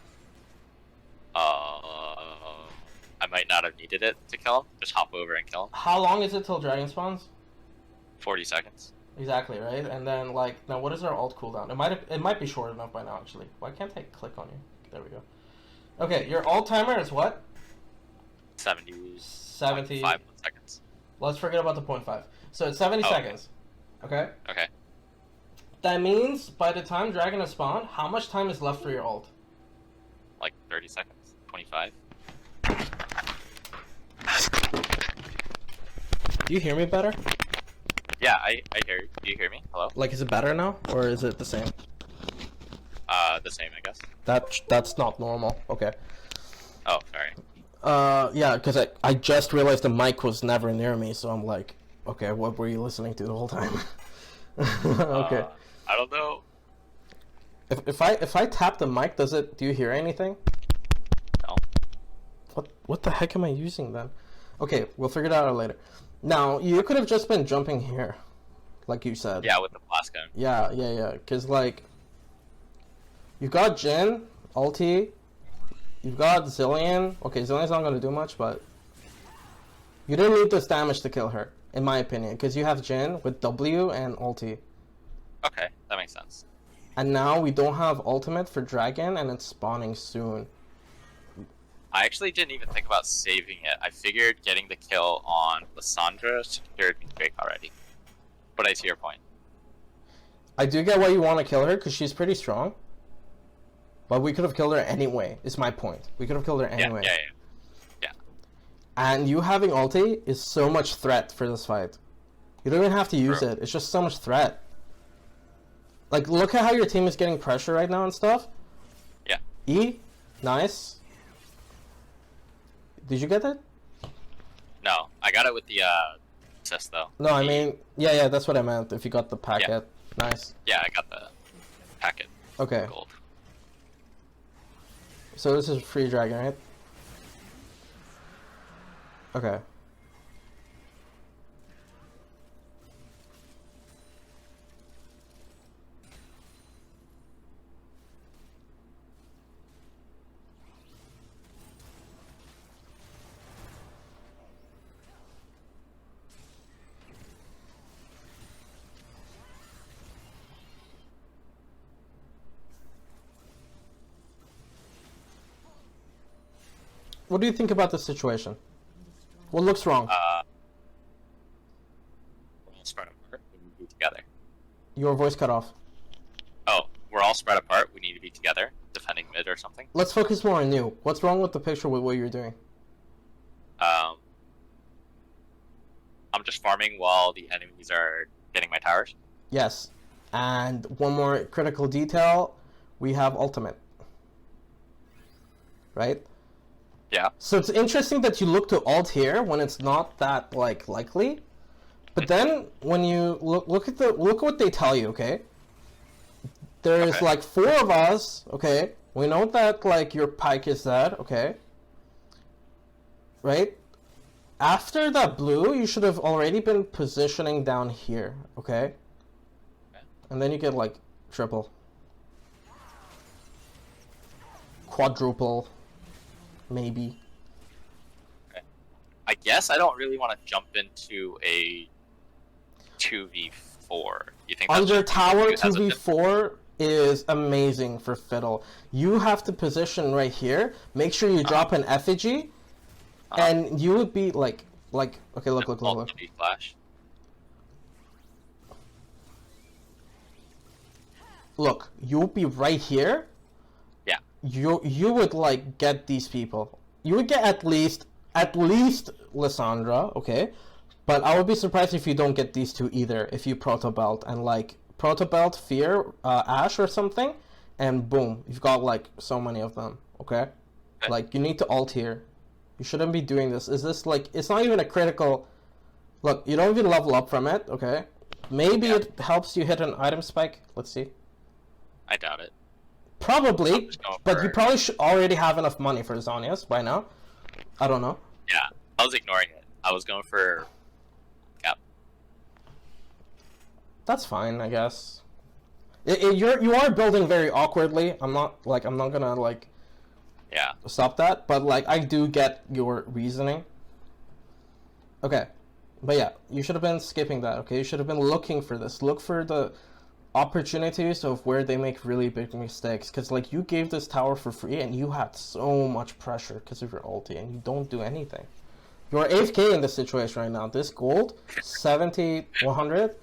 I might not have needed it to kill him. Just hop over and kill him.
How long is it till dragon spawns?
40 seconds.
Exactly, right? And then, like, now what is our ult cooldown? It might be short enough by now, actually. Why can't I click on you? There we go. Okay, your ult timer is what?
70.
70.
5 seconds.
Let's forget about the 0.5. So it's 70 seconds. Okay?
Okay.
That means by the time dragon is spawned, how much time is left for your ult?
Like 30 seconds. 25.
Do you hear me better?
Yeah, I hear you. Do you hear me? Hello?
Like, is it better now, or is it the same?
The same, I guess.
That's not normal. Okay.
Oh, sorry.
Yeah, because I just realized the mic was never near me, so I'm like, okay, what were you listening to the whole time? Okay.
I don't know.
If I tap the mic, do you hear anything?
No.
What the heck am I using then? Okay, we'll figure it out later. Now, you could have just been jumping here, like you said.
Yeah, with the blast gun.
Yeah, because, like, you've got Jhin, ulti, you've got Zillion. Okay, Zillion's not going to do much, but you didn't need this damage to kill her, in my opinion, because you have Jhin with W and ulti.
Okay, that makes sense.
And now we don't have ultimate for Dragon, and it's spawning soon.
I actually didn't even think about saving it. I figured getting the kill on Lissandra secured me Drake already. But I see your point.
I do get why you want to kill her, because she's pretty strong. But we could have killed her anyway, is my point. We could have killed her anyway.
Yeah.
And you having ulti is so much threat for this fight. You don't even have to use
True.
it. It's just so much threat. Like, look at how your team is getting pressure right now and stuff.
Yeah.
E, nice. Did you get that?
No, I got it with the assist though.
No, I mean, yeah, that's what I meant. If you got the packet, nice.
Yeah, I got the packet.
Okay.
Gold.
So this is free dragon, right? Okay. What do you think about this situation? What looks wrong?
We're all spread apart. We need to be together.
Your voice cut off.
Oh, we're all spread apart. We need to be together, defending mid or something.
Let's focus more on you. What's wrong with the picture with what you're doing?
I'm just farming while the enemies are getting my towers.
Yes. And one more critical detail, we have ultimate. Right?
Yeah.
So it's interesting that you look to ult here when it's not that like likely. But then when you look at what they tell you, okay? There's
Okay.
like 4 of us, okay? We know that like your pike is dead, okay? Right? After that blue, you should have already been positioning down here, okay? And then you get like triple. Quadruple. Maybe.
Okay. I guess I don't really want to jump into a 2v4. You think that's
Under
just
tower
too hesitant?
2v4 is amazing for Fiddle. You have to position right here. Make sure you drop an effigy. And you would be like, okay, look.
Ulti flash.
Look, you'll be right here.
Yeah.
You would like get these people. You would get at least Lissandra, okay? But I would be surprised if you don't get these two either. If you Proto Belt and like Proto Belt, Fear, Ash or something, and boom, you've got like so many of them, okay? Like you need to ult here. You shouldn't be doing this. Is this like, it's not even a critical... Look, you don't even level up from it, okay? Maybe it helps you hit an item spike. Let's see.
I doubt it.
Probably,
just going
but
for-
you probably should already have enough money for Zonias by now. I don't know.
Yeah, I was ignoring it. I was going for cap.
That's fine, I guess. You are building very awkwardly. I'm not gonna like
Yeah.
stop that, but like I do get your reasoning. Okay, but yeah, you should have been skipping that. Okay, you should have been looking for this. Look for the opportunities of where they make really big mistakes, because like you gave this tower for free and you had so much pressure because of your ulti and you don't do anything. You're AFK in this situation right now. This gold 70 100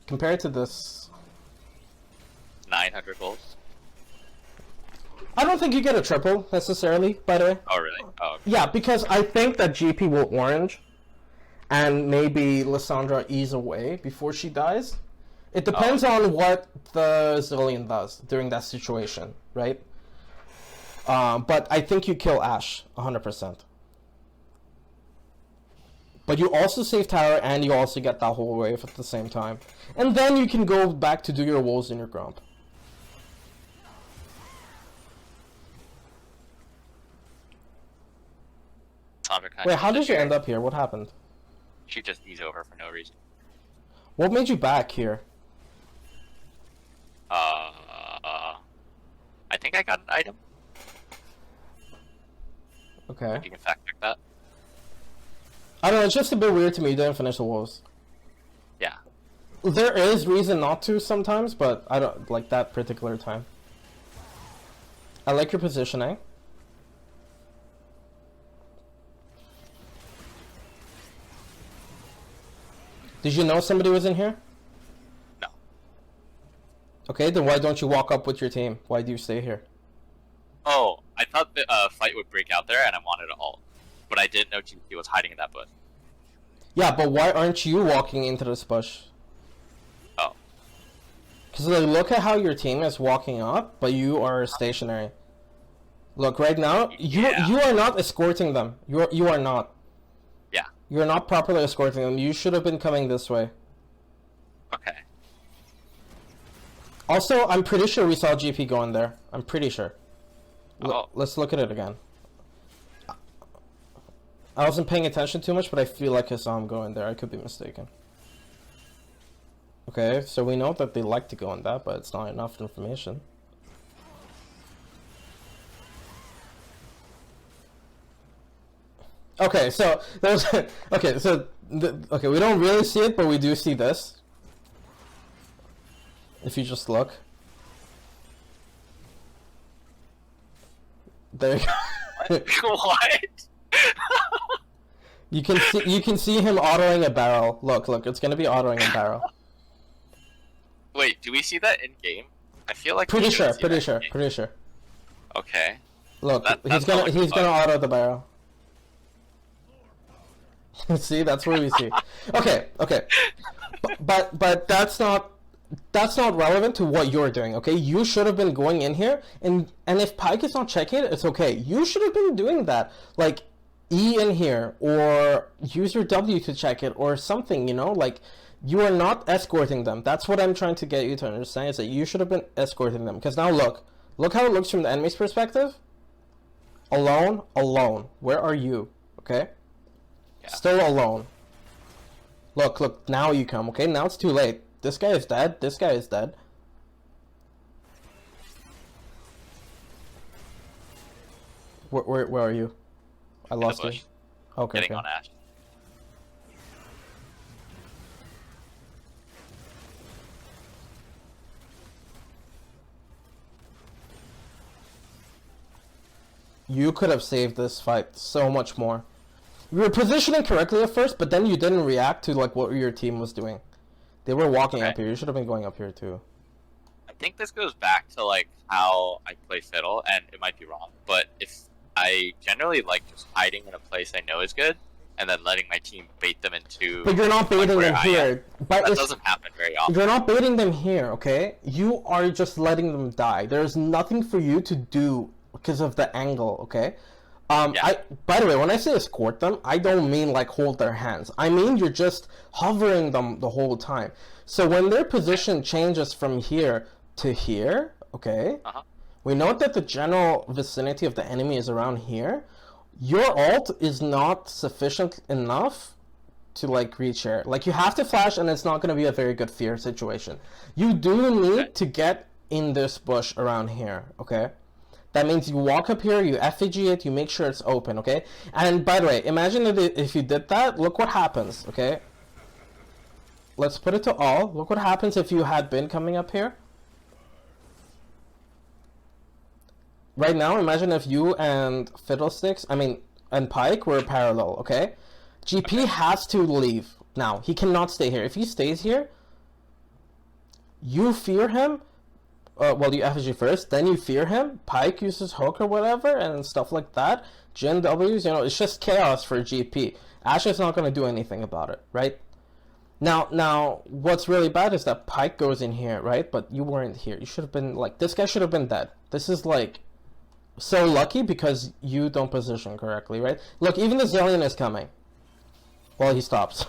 compared to this,
900 gold.
I don't think you get a triple necessarily, by the way.
Oh really? Oh. Okay.
Yeah, because I think that GP will orange and maybe Lissandra ease away before she dies. It depends on what the Zillion does during that situation, right? But I think you kill Ashe 100%. But you also save tower and you also get that whole wave at the same time. And then you can go back to do your wolves in your grump.
Sandra kinda
Wait, how did you
disappeared.
end up here? What happened?
She just eased over for no reason.
What made you back here?
I think I got an item.
Okay.
You can fact check that.
I don't know, it's just a bit weird to me you didn't finish the wolves.
Yeah.
There is reason not to sometimes, but I don't like that particular time. I like your positioning. Did you know somebody was in here?
No.
Okay, then why don't you walk up with your team? Why do you stay here?
Oh, I thought the fight would break out there, and I wanted to ult, but I didn't know GP was hiding in that bush.
Yeah, but why aren't you walking into this bush?
Oh.
Because like, look at how your team is walking up, but you are stationary. Look, right now, you are not escorting them. You are not.
Yeah.
You are not properly escorting them. You should have been coming this way.
Okay.
Also, I'm pretty sure we saw GP go in there. I'm pretty sure.
Oh.
Let's look at it again. I wasn't paying attention too much, but I feel like I saw him go in there. I could be mistaken. Okay, so we know that they like to go in that, but it's not enough information. Okay, so there's okay, so okay, we don't really see it, but we do see this. If you just look. There you go.
What?
You can see him autoing a barrel. Look, it's gonna be autoing a barrel.
Wait, do we see that in game? I feel like
Pretty
we
sure,
should see that
pretty
in
sure,
game.
pretty sure.
Okay.
Look,
That's
he's
not
gonna
like a
auto the barrel. See, that's what we see. Okay, but that's not relevant to what you're doing. Okay, you should have been going in here, and if Pyke is not checking it, it's okay. You should have been doing that, like E in here, or use your W to check it, or something. You know, like you are not escorting them. That's what I'm trying to get you to understand, is that you should have been escorting them. Because now look how it looks from the enemy's perspective. Alone. Where are you? Okay. Yeah. Still alone. Look, now you come, okay? Now it's too late. This guy is dead. This guy is dead. Where are you? I lost you. Okay.
Getting on Ashe.
You could have saved this fight so much more. You were positioning correctly at first, but then you didn't react to like what your team was doing. They were walking up here. You should have been going up here too.
I think this goes back to like how I play fiddle, and it might be wrong, but if I generally like just hiding in a place I know is good, and then letting my team bait them into.
But you're not baiting them here. But
that doesn't happen very often.
You're not baiting them here, okay? You are just letting them die. There's nothing for you to do because of the angle, okay?
Yeah.
By the way, when I say escort them, I don't mean like hold their hands. I mean you're just hovering them the whole time. So when their position changes from here to here, okay? We know that the general vicinity of the enemy is around here. Your ult is not sufficient enough to like reach here. Like you have to flash, and it's not going to be a very good fear situation. You do need to get in this bush around here, okay? That means you walk up here, you effigy it, you make sure it's open, okay? And by the way, imagine that if you did that, look what happens, okay? Let's put it to all. Look what happens if you had been coming up here. Right now, imagine if you and fiddlesticks, and Pike were parallel, okay? GP has to leave now. He cannot stay here. If he stays here, you fear him. Well, you effigy first, then you fear him. Pike uses hook or whatever, and stuff like that. Jin W's, you know, it's just chaos for GP. Ashe's not going to do anything about it, right? Now, what's really bad is that Pike goes in here, right? But you weren't here. You should have been, like, this guy should have been dead. This is, like, so lucky because you don't position correctly, right? Look, even the Zillion is coming. Well, he stops.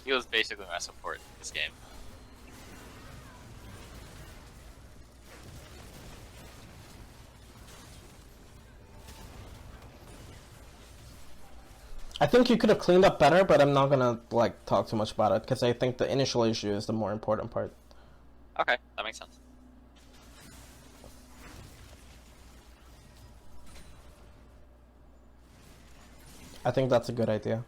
He was basically my support this game.
I think you could have cleaned up better, but I'm not gonna like talk too much about it because I think the initial issue is the more important part.
Okay, that makes sense.
I think that's a good idea.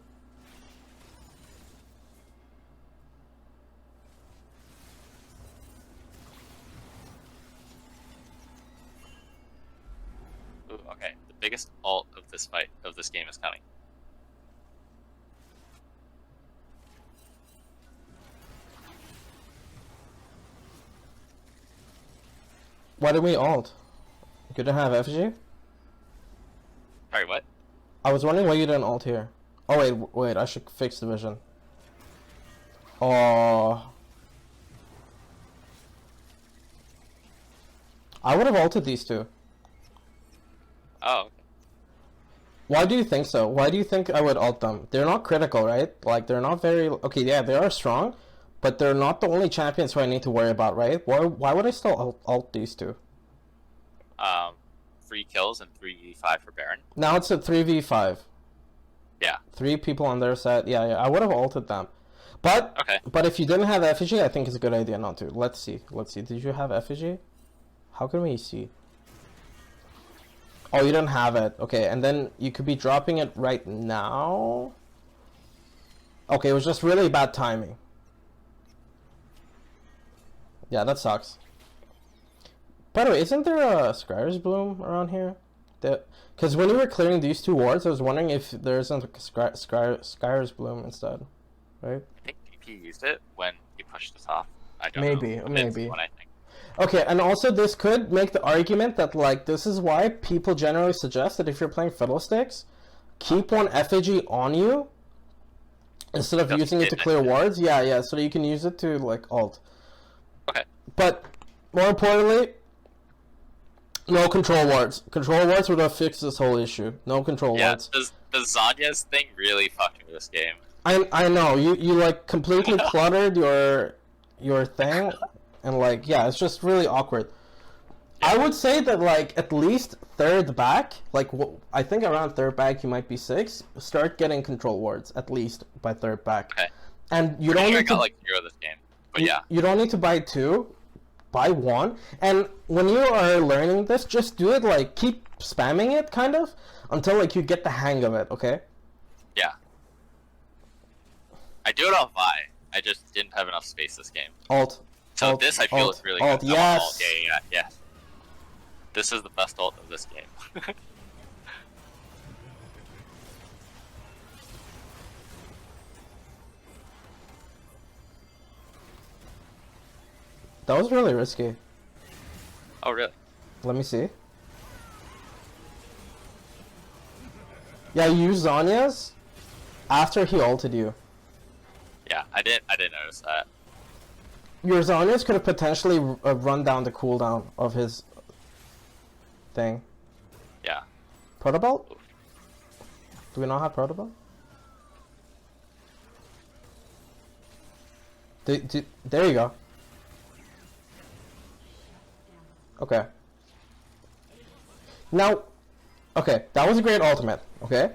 Ooh, okay, the biggest ult of this fight, of this game is coming.
Why did we ult? You didn't have effigy?
Sorry, what?
I was wondering why you didn't ult here. Oh wait, I should fix the vision. Oh. I would have ulted these two.
Oh, okay.
Why do you think so? Why do you think I would ult them? They're not critical, right? Like, they're not very... Okay, yeah, they are strong, but they're not the only champions who I need to worry about, right? Why would I still ult these two?
3 kills and 3v5 for Baron.
Now it's a 3v5.
Yeah.
3 people on their side. Yeah, I would have ulted them. But
okay.
But if you didn't have effigy, I think it's a good idea not to. Let's see. Did you have effigy? How can we see? Oh, you don't have it. Okay, and then you could be dropping it right now. Okay, it was just really bad timing. Yeah, that sucks. By the way, isn't there a Scryer's Bloom around here? Because when we were clearing these two wards, I was wondering if there isn't a Scryer's Bloom instead, right?
I think DP used it when he pushed us off. I don't
maybe,
know.
maybe.
What I think.
Okay, and also this could make the argument that, like, this is why people generally suggest that if you're playing fiddlesticks, keep one effigy on you instead of using it to clear wards. Yeah, so you can use it to, like, ult.
Okay.
But, more importantly, no control wards. Control wards would have fixed this whole issue. No control wards.
Yeah, the Zanya's thing really fucked me this game.
I know, you like, completely cluttered your thing. And, like, yeah, it's just really awkward. Yeah. I would say that, like, at least third back, like, I think around third back you might be 6. Start getting control wards, at least, by third back.
Okay.
And you don't need to...
I got, like, 0 this game. But yeah.
You don't need to buy 2. Buy 1. And when you are learning this, just do it, like, keep spamming it, kind of, until, like, you get the hang of it, okay?
Yeah. I do it on Vi. I just didn't have enough space this game.
Alt.
So alt, this I feel is really good.
Yes.
Yeah. This is the best ult of this game.
That was really risky.
Oh, really?
Let me see. Yeah, you used Zanya's after he ulted you.
Yeah, I didn't notice that.
Your Zanya's could have potentially run down the cooldown of his thing.
Yeah.
Protobelt? Do we not have Protobelt? There you go. Okay. Now, okay, that was a great ultimate, okay?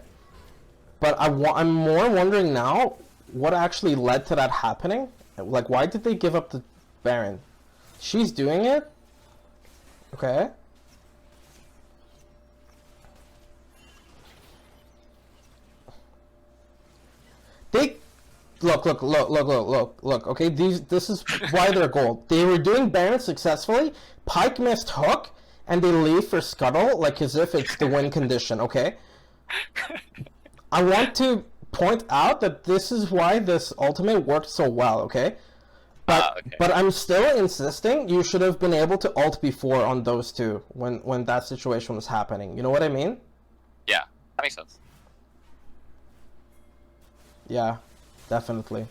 But I'm more wondering now what actually led to that happening. Like, why did they give up the Baron? She's doing it? Okay. They... Look, okay? This is why they're gold. They were doing Baron successfully, Pike missed Hook, and they leave for Scuttle, like as if it's the win condition, okay? I want to point out that this is why this ultimate worked so well, okay? But I'm still insisting you should have been able to ult before on those two when that situation was happening. You know what I mean?
Yeah, that makes sense.
Yeah, definitely.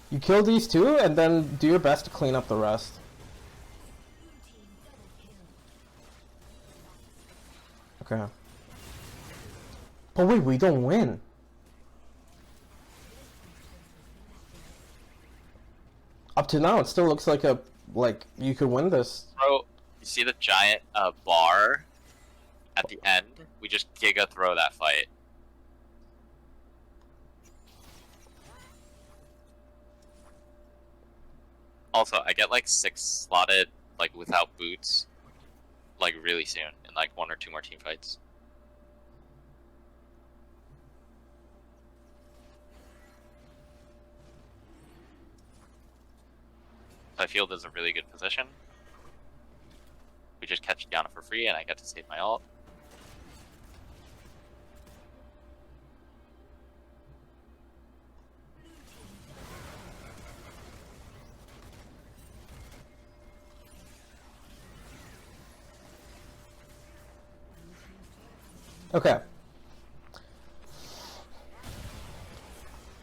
You kill these two and then do your best to clean up the rest. Okay. But wait, we don't win. Up to now, it still looks like you could win this.
Bro, you see the giant bar at the end? We just giga throw that fight. Also, I get like 6 slotted, like without boots, like really soon, in like 1 or 2 more team fights. So I feel there's a really good position. We just catch Diana for free and I get to save my ult.
Okay.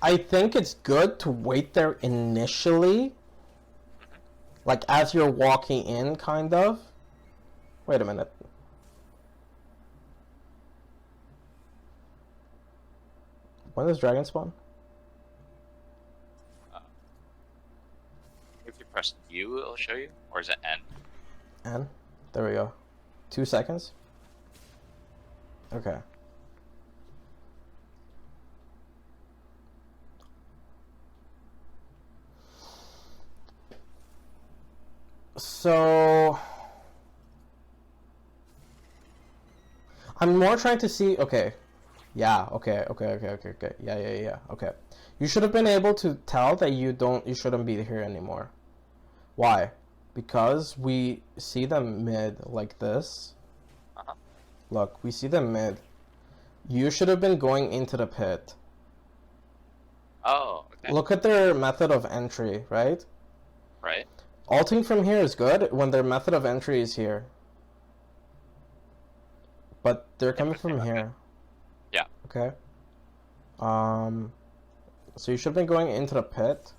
I think it's good to wait there initially. Like, as you're walking in, kind of. Wait a minute. When does Dragon spawn?
If you press U, it'll show you? Or is it N?
N? There we go. 2 seconds? Okay. So... I'm more trying to see... Okay. Yeah, okay. Yeah. Okay. You should have been able to tell that you shouldn't be here anymore. Why? Because we see them mid like this.
Uh-huh.
Look, we see them mid. You should have been going into the pit.
Oh, okay.
Look at their method of entry, right?
Right.
Ulting from here is good when their method of entry is here. But they're coming from here.
Yeah.
Okay. So you should have been going into the pit.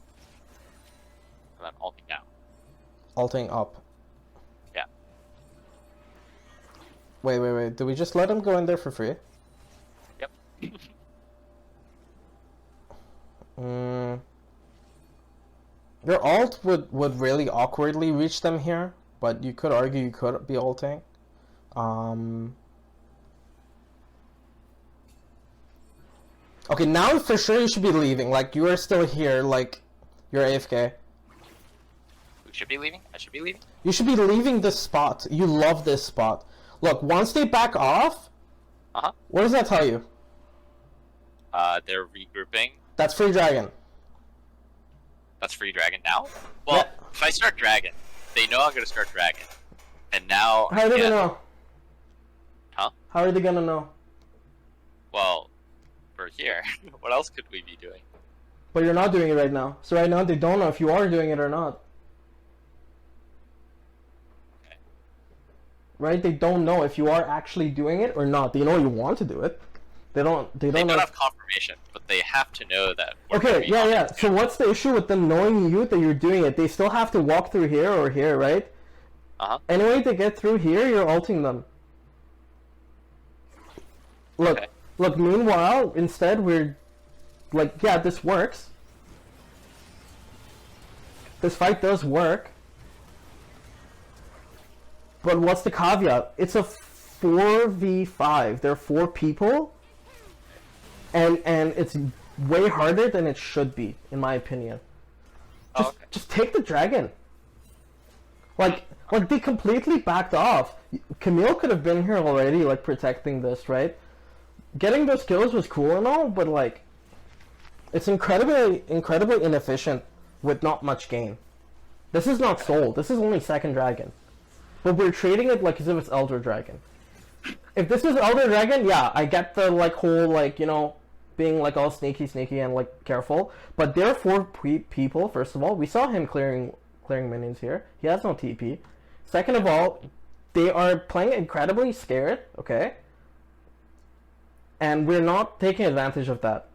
And then ulting down.
Ulting up.
Yeah.
Wait. Did we just let him go in there for free?
Yep.
Your ult would really awkwardly reach them here, but you could argue you could be ulting. Okay, now for sure you should be leaving. Like, you are still here, like, you're AFK.
We should be leaving? I should be leaving?
You should be leaving this spot. You love this spot. Look, once they back off, what does that tell you?
They're regrouping.
That's free dragon.
That's free dragon now? Well,
Yeah.
if I start dragon, they know I'm gonna start dragon. And now...
How are they gonna know?
Huh?
How are they gonna know?
Well, we're here. What else could we be doing?
But you're not doing it right now. So right now they don't know if you are doing it or not.
Okay.
Right? They don't know if you are actually doing it or not. They know you want to do it. They don't
They
know.
don't have confirmation, but they have to know that we're
Okay,
gonna be
yeah. So what's the issue with them knowing you that you're doing it? They still have to walk through here or here, right? Anyway, they get through here, you're ulting them. Look,
Okay.
Look, meanwhile, instead we're like, yeah, this works. This fight does work.
But what's the caveat? It's a 4v5. There are 4 people, and it's way harder than it should be, in my opinion. Just take the dragon. Like they completely backed off. Camille could have been here already, like protecting this, right? Getting those kills was cool and all, but like, it's incredibly inefficient with not much gain. This is not Soul. This is only second dragon. But we're treating it like as if it's Elder Dragon. If this is Elder Dragon, yeah, I get the like whole like, you know, being like all sneaky and like careful. But there are 4 people. First of all, we saw him clearing minions here. He has no TP. Second of all, they are playing incredibly scared. Okay, and we're not taking advantage of that.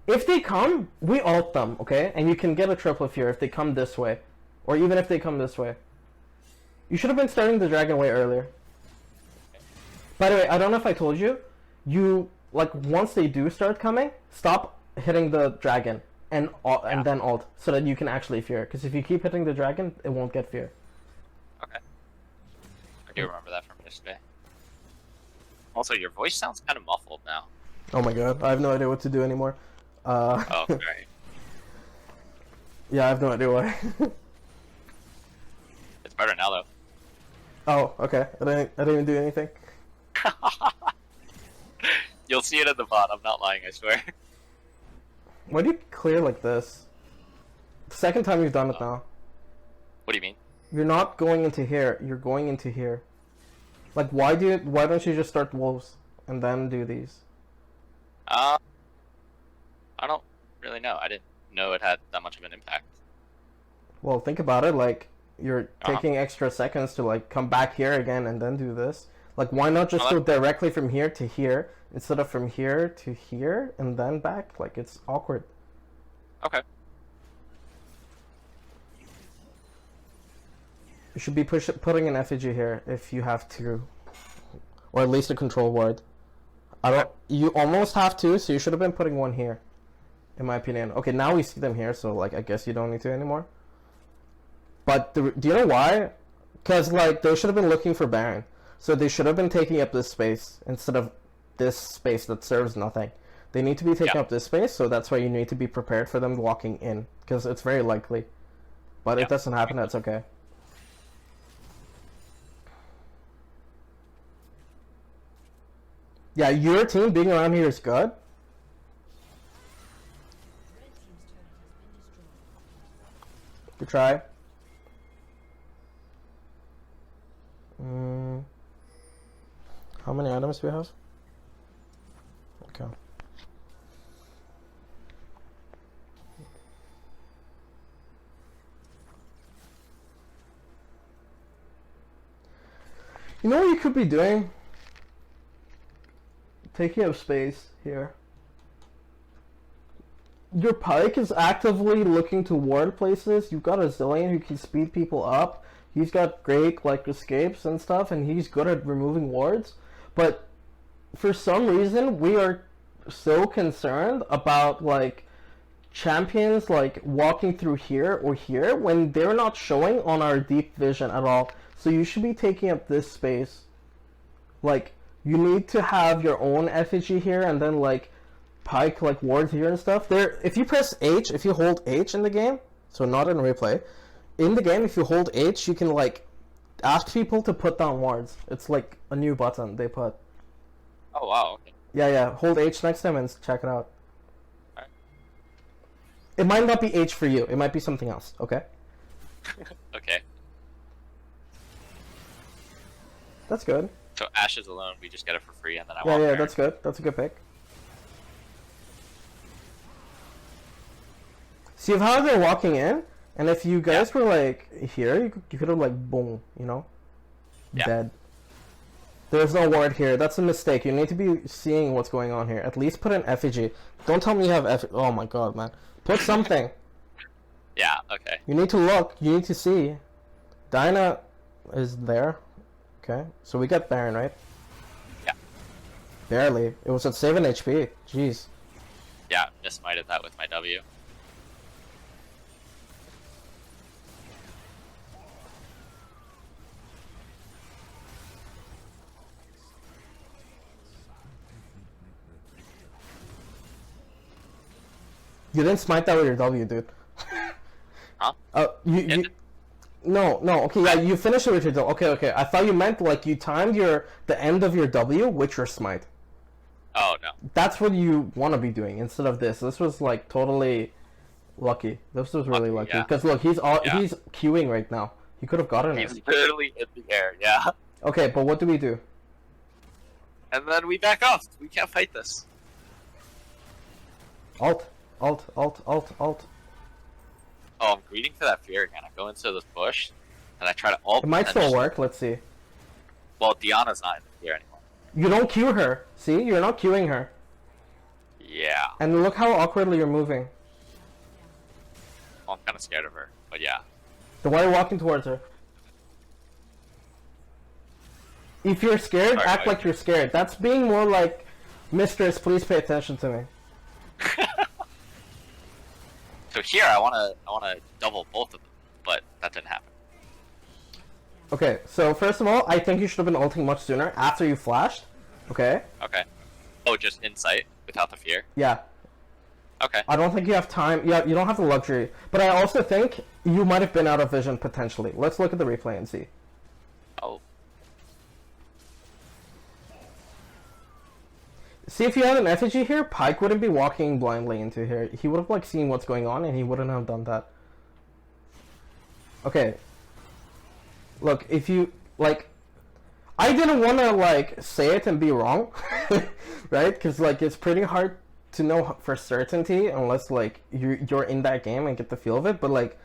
If they come, we ult them. Okay, and you can get a triple here if they come this way, or even if they come this way. You should have been starting the dragon way earlier. By the way, I don't know if I told you, like once they do start coming, stop hitting the dragon and then ult so that you can actually fear. Because if you keep hitting the dragon, it won't get fear.
Okay. I do remember that from yesterday. Also, your voice sounds kind of muffled now.
Oh my god, I have no idea what to do anymore.
Oh, right.
Yeah, I have no idea why.
It's better now, though.
Oh, okay. I didn't even do anything.
You'll see it at the bot. I'm not lying, I swear.
Why do you clear like this? The second time you've done it now.
What do you mean?
You're not going into here. You're going into here. Like, why don't you just start wolves and then do these?
I don't really know. I didn't know it had that much of an impact.
Well, think about it. Like, you're taking extra seconds to like come back here again and then do this. Like, why not just go directly from here to here instead of from here to here and then back? Like, it's awkward.
Okay.
You should be putting an effigy here if you have to, or at least a control ward. You almost have to, so you should have been putting one here, in my opinion. Okay, now we see them here, so like I guess you don't need to anymore. But do you know why? Because like they should have been looking for Baron, so they should have been taking up this space instead of this space that serves nothing. They need to be taking up this space, so that's why you need to be prepared for them walking in, because it's very likely. But it doesn't happen. That's okay. Yeah, your team being around here is good. Good try. How many items do we have? Okay. You know what you could be doing? Taking up space here. Your Pike is actively looking to ward places. You've got a Zillion who can speed people up. He's got great like escapes and stuff, and he's good at removing wards. But for some reason, we are so concerned about like champions like walking through here or here when they're not showing on our deep vision at all. So you should be taking up this space. Like, you need to have your own effigy here, and then like Pike like wards here and stuff. There, if you press H, if you hold H in the game, so not in replay, in the game, if you hold H, you can like ask people to put down wards. It's like a new button they put.
Oh wow. Okay.
Yeah. Hold H next time and check it out.
Alright.
It might not be H for you. It might be something else. Okay.
Okay.
That's good.
So Ashes alone, we just get it for free, and then I walk
Yeah,
there.
that's good. That's a good pick. See how they're walking in, and if you guys were like here, you could have like boom, you know, dead. There's no ward here. That's a mistake. You need to be seeing what's going on here. At least put an effigy. Don't tell me you have effigy. Oh my god, man. Put something.
Yeah. Okay.
You need to look. You need to see. Dinah is there. Okay, so we got Baron, right?
Yeah.
Barely. It was at 7 HP. Jeez.
Yeah, mismited that with my W.
You didn't smite that with your W, dude.
Huh?
You no, okay, yeah, you finished it with your W. Okay. I thought you meant like you timed the end of your W with your smite.
Oh no.
That's what you want to be doing instead of this. This was like totally lucky. This was really lucky
yeah.
because look, he's queuing right now. He could have gotten it.
He's literally in the air, yeah.
Okay, but what do we do?
And then we back off. We can't fight this.
Alt.
Oh, I'm greeting for that fear again. I go into this bush, and I try to ult.
It might still work. Let's see.
Well, Diana's not in the fear anymore.
You don't queue her. See, you're not queuing her.
Yeah.
And look how awkwardly you're moving.
Well, I'm kind of scared of her, but yeah.
Then why are you walking towards her? If you're scared,
Sorry,
act like you're scared. That's being more like, mistress, please pay attention to me.
So here, I wanna double both of them, but that didn't happen.
Okay, so first of all, I think you should have been ulting much sooner after you flashed. Okay?
Okay. Oh, just insight without the fear.
Yeah.
Okay.
I don't think you have time. Yeah, you don't have the luxury. But I also think you might have been out of vision potentially. Let's look at the replay and see.
Oh.
See, if you had an effigy here, Pyke wouldn't be walking blindly into here. He would have like seen what's going on, and he wouldn't have done that. Okay. Look, if you like, I didn't want to like say it and be wrong, right? Because like it's pretty hard to know for certainty unless like you're in that game and get the feel of it. But like,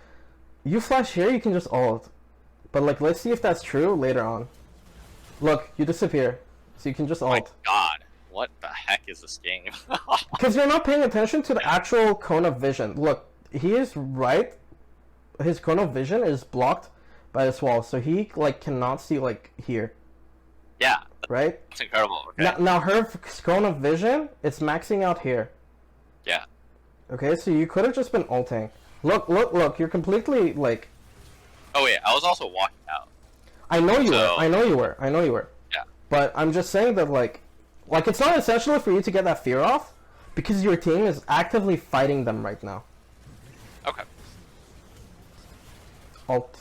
you flash here, you can just ult. But like, let's see if that's true later on. Look, you disappear, so you can just ult.
Oh my god. What the heck is this game?
Because you're not paying attention to the actual cone of vision. Look, he is right. His cone of vision is blocked by this wall, so he like cannot see like here.
Yeah.
Right?
It's incredible. Okay.
Now her cone of vision, it's maxing out here.
Yeah.
Okay, so you could have just been ulting. Look, you're completely like...
Oh wait, I was also walking out.
I know you
So-
were.
Yeah.
But I'm just saying that like it's not essential for you to get that fear off because your team is actively fighting them right now.
Okay.
Alt.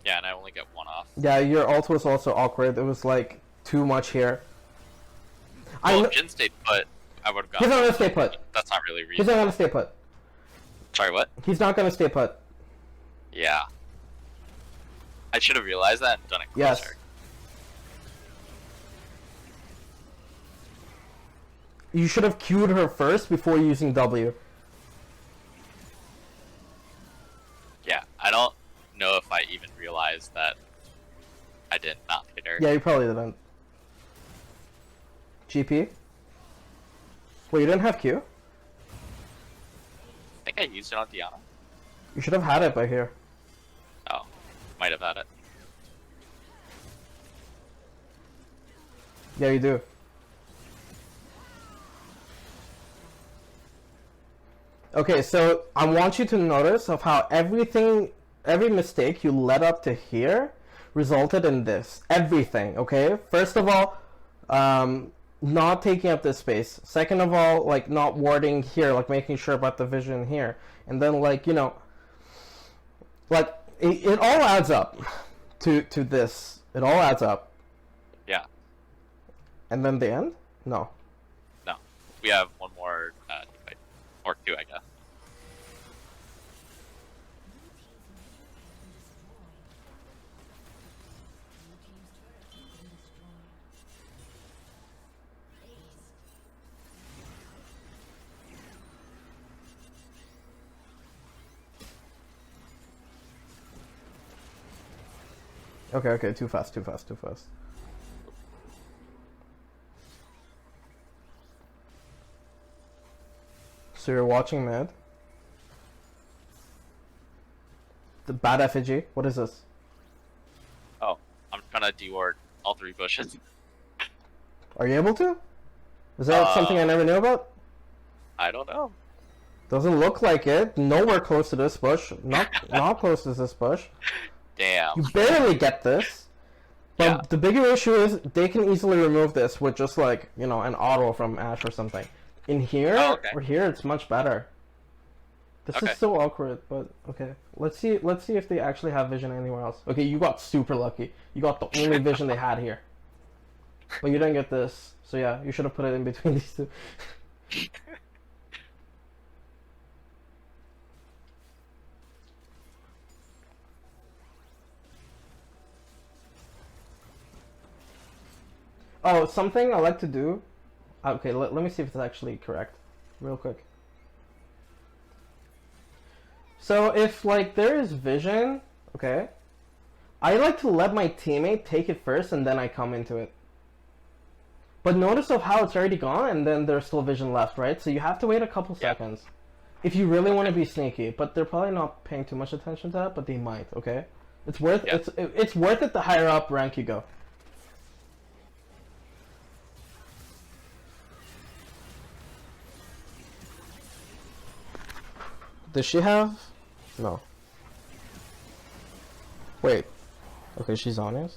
Yeah, and I only get one off.
Yeah, your ult was also awkward. It was like too much here.
Well, if Jin stayed put, I would have gone.
He's not gonna stay put.
That's not really
He's
reason.
not gonna stay put.
Sorry, what?
He's not gonna stay put.
Yeah. I should have realized that and done it
Yes.
closer.
You should have queued her first before using W.
Yeah, I don't know if I even realized that I did not hit her.
Yeah, you probably didn't. GP? Wait, you didn't have Q?
I think I used it on Diana.
You should have had it by here.
Oh, might have had it.
Yeah, you do. Okay, so I want you to notice of how every mistake you led up to here resulted in this. Everything, okay? First of all, not taking up this space. Second of all, like not warding here, like making sure about the vision here. And then like, you know, like it all adds up to this. It all adds up.
Yeah.
And then the end? No.
No. We have one more fight. Or two, I guess.
Okay, too fast. So you're watching mid? The bad effigy? What is this?
Oh, I'm trying to deward all three bushes.
Are you able to? Is that something I never knew about?
I don't know.
Doesn't look like it. Nowhere close to this bush. Not close to this bush.
Damn.
You barely get this.
Yeah.
But the bigger issue is they can easily remove this with just like, you know, an auto from Ash or something. In here, or here, it's much better. This is so awkward, but okay. Let's see if they actually have vision anywhere else. Okay, you got super lucky. You got the only vision they had here. But you didn't get this. So yeah, you should have put it in between these two. Oh, something I like to do. Okay, let me see if it's actually correct. Real quick. So if like there is vision, okay, I like to let my teammate take it first and then I come into it. But notice of how it's already gone and then there's still vision left, right? So you have to wait a couple seconds if you really want to be sneaky. But they're probably not paying too much attention to that, but they might. Okay, it's worth it's worth it the higher up rank you go. Does she have? No. Wait. Okay, she's on it.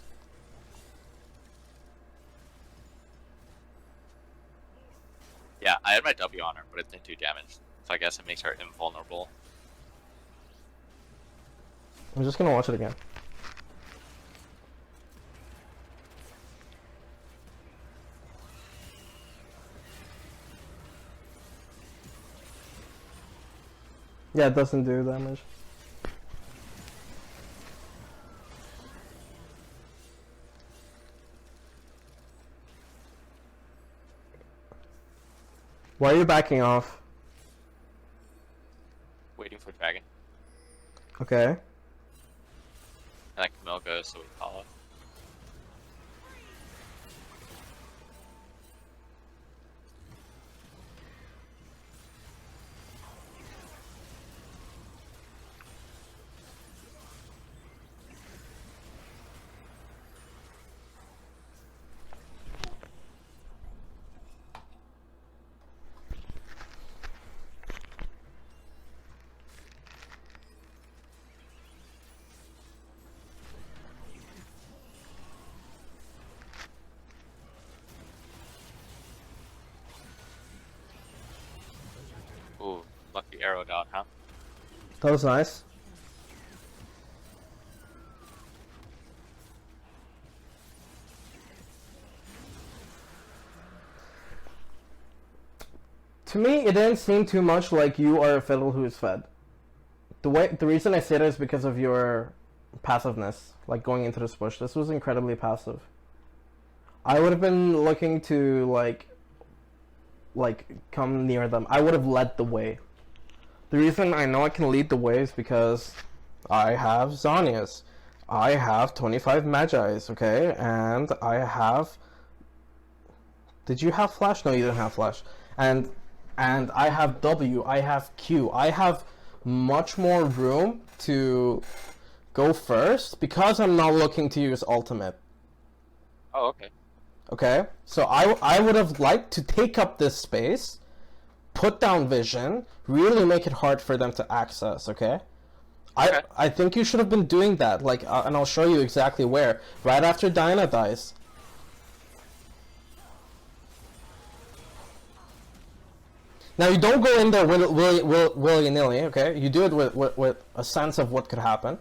Yeah, I had my W on her, but it didn't do damage. So I guess it makes her invulnerable.
I'm just gonna watch it again. Yeah, it doesn't do damage. Why are you backing off?
Waiting for dragon.
Okay.
And then Camille goes, so we follow. Ooh, lucky arrow down, huh?
That was nice. To me, it didn't seem too much like you are a fiddle who is fed. The reason I say that is because of your passiveness, like going into this bush. This was incredibly passive. I would have been looking to like come near them. I would have led the way. The reason I know I can lead the way is because I have Zhonya's. I have 25 Magi's, okay? And I have... Did you have Flash? No, you didn't have Flash. And I have W, I have Q. I have much more room to go first because I'm not looking to use ultimate.
Oh, okay.
Okay? So I would have liked to take up this space, put down vision, really make it hard for them to access, okay? I think you should have been doing that, like, and I'll show you exactly where. Right after Diana dies. Now, you don't go in there willy-nilly, okay? You do it with a sense of what could happen.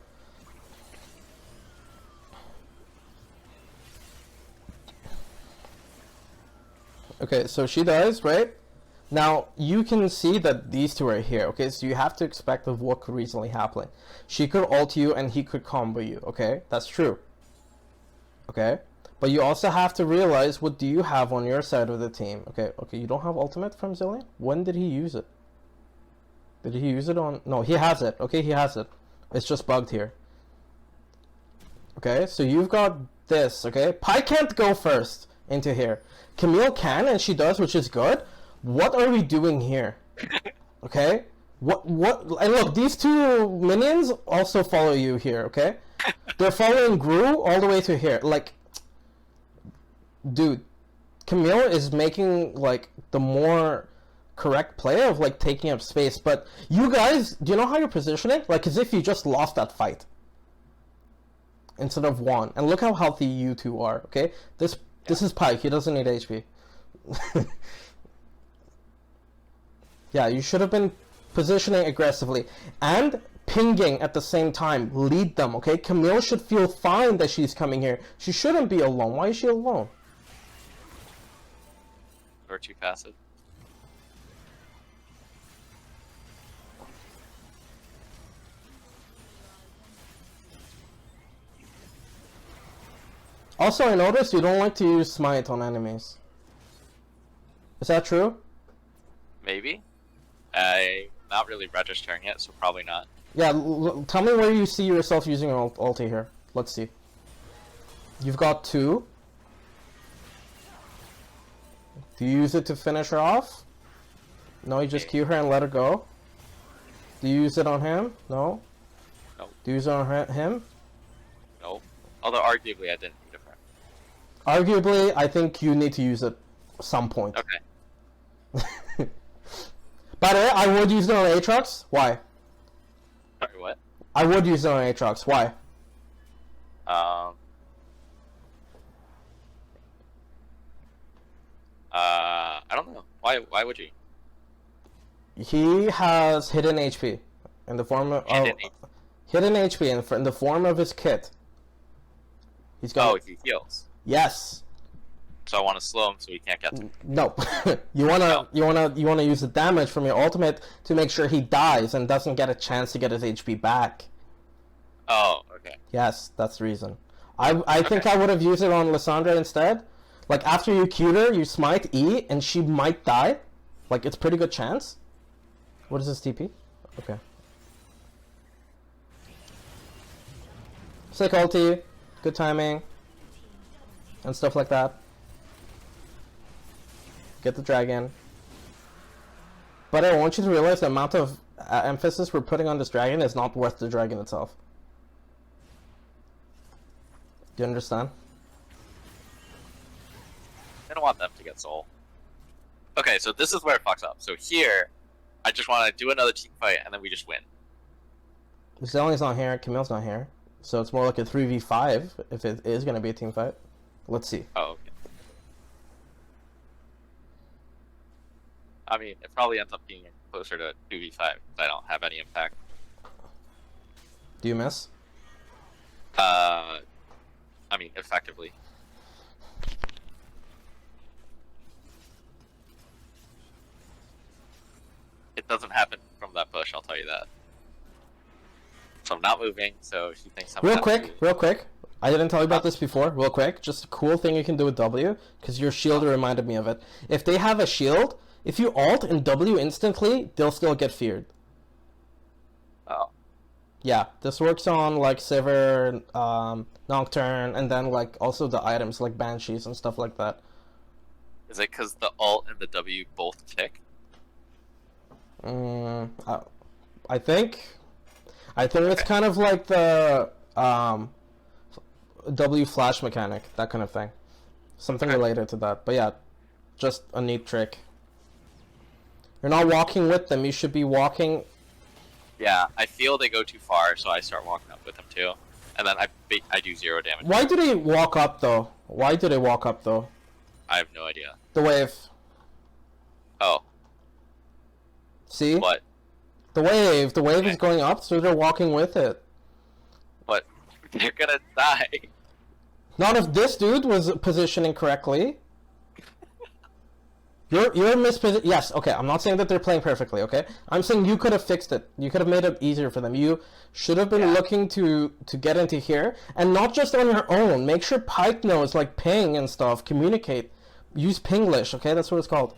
Okay, so she dies, right? Now, you can see that these two are here, okay? So you have to expect of what could reasonably happen. She could ult you and he could combo you, okay? That's true. Okay? But you also have to realize, what do you have on your side of the team? Okay, you don't have ultimate from Zilean? When did he use it? Did he use it on... No, he has it. Okay, he has it. It's just bugged here. Okay, so you've got this, okay? Pi can't go first into here. Camille can, and she does, which is good. What are we doing here? Okay? What... And look, these two minions also follow you here, okay? They're following Gru all the way to here. Like... Dude, Camille is making, like, the more correct play of, like, taking up space, but you guys, do you know how you're positioning? Like, as if you just lost that fight. instead of 1. And look how healthy you two are, okay? This is Pike. He doesn't need HP. Yeah, you should have been positioning aggressively. And pinging at the same time. Lead them, okay? Camille should feel fine that she's coming here. She shouldn't be alone. Why is she alone?
Or too passive.
Also, I noticed you don't like to use smite on enemies. Is that true?
Maybe. I'm not really registering it, so probably not.
Yeah, tell me where you see yourself using your ulti here. Let's see. You've got 2. Do you use it to finish her off? No, you just Q her and let her go? Do you use it on him? No?
No.
Do you use it on him?
No. Although arguably I didn't need it for him.
Arguably, I think you need to use it at some point.
Okay.
By the way, I would use it on Aatrox. Why?
Sorry, what?
I would use it on Aatrox. Why?
I don't know. Why would you?
He has hidden HP in the form of hidden HP in the form of his kit. He's got.
Oh, he heals.
Yes.
So I want to slow him so he can't get to me.
No. you wanna use the damage from your ultimate to make sure he dies and doesn't get a chance to get his HP back.
Oh, okay.
Yes, that's the reason. I think I would have used it on Lysandra instead. Like, after you Q'd her, you smite E, and she might die. Like, it's pretty good chance. What is this TP? Okay. Sick ulti, good timing, and stuff like that. Get the dragon. But I want you to realize the amount of emphasis we're putting on this dragon is not worth the dragon itself. Do you understand?
I don't want them to get soul. Okay, so this is where it fucks up. So here, I just want to do another team fight, and then we just win.
Zelly's not here, Camille's not here. So it's more like a 3v5 if it is going to be a team fight. Let's see.
Oh, okay. I mean, it probably ends up being closer to 2v5 because I don't have any impact.
Do you miss?
I mean, effectively. It doesn't happen from that bush, I'll tell you that. So I'm not moving, so she thinks I'm
real quick. I didn't tell you about this before. Real quick, just a cool thing you can do with W, because your shield reminded me of it. If they have a shield, if you ult and W instantly, they'll still get feared.
Oh.
Yeah, this works on like Sivir, Nocturne, and then like also the items like Banshees and stuff like that.
Is it because the ult and the W both tick?
I think it's kind of like the W flash mechanic, that kind of thing. Something related to that. But yeah, just a neat trick. You're not walking with them, you should be walking...
Yeah, I feel they go too far, so I start walking up with them too. And then I do 0 damage.
Why do they walk up though? Why do they walk up though?
I have no idea.
The wave.
Oh.
See?
What?
The wave is going up, so they're walking with it.
But they're gonna die.
Not if this dude was positioning correctly. You're mispositioned. Yes, okay, I'm not saying that they're playing perfectly, okay? I'm saying you could have fixed it. You could have made it easier for them. You should have been looking to get into here, and not just on your own. Make sure Pike knows, like, ping and stuff. Communicate. Use Pinglish, okay? That's what it's called.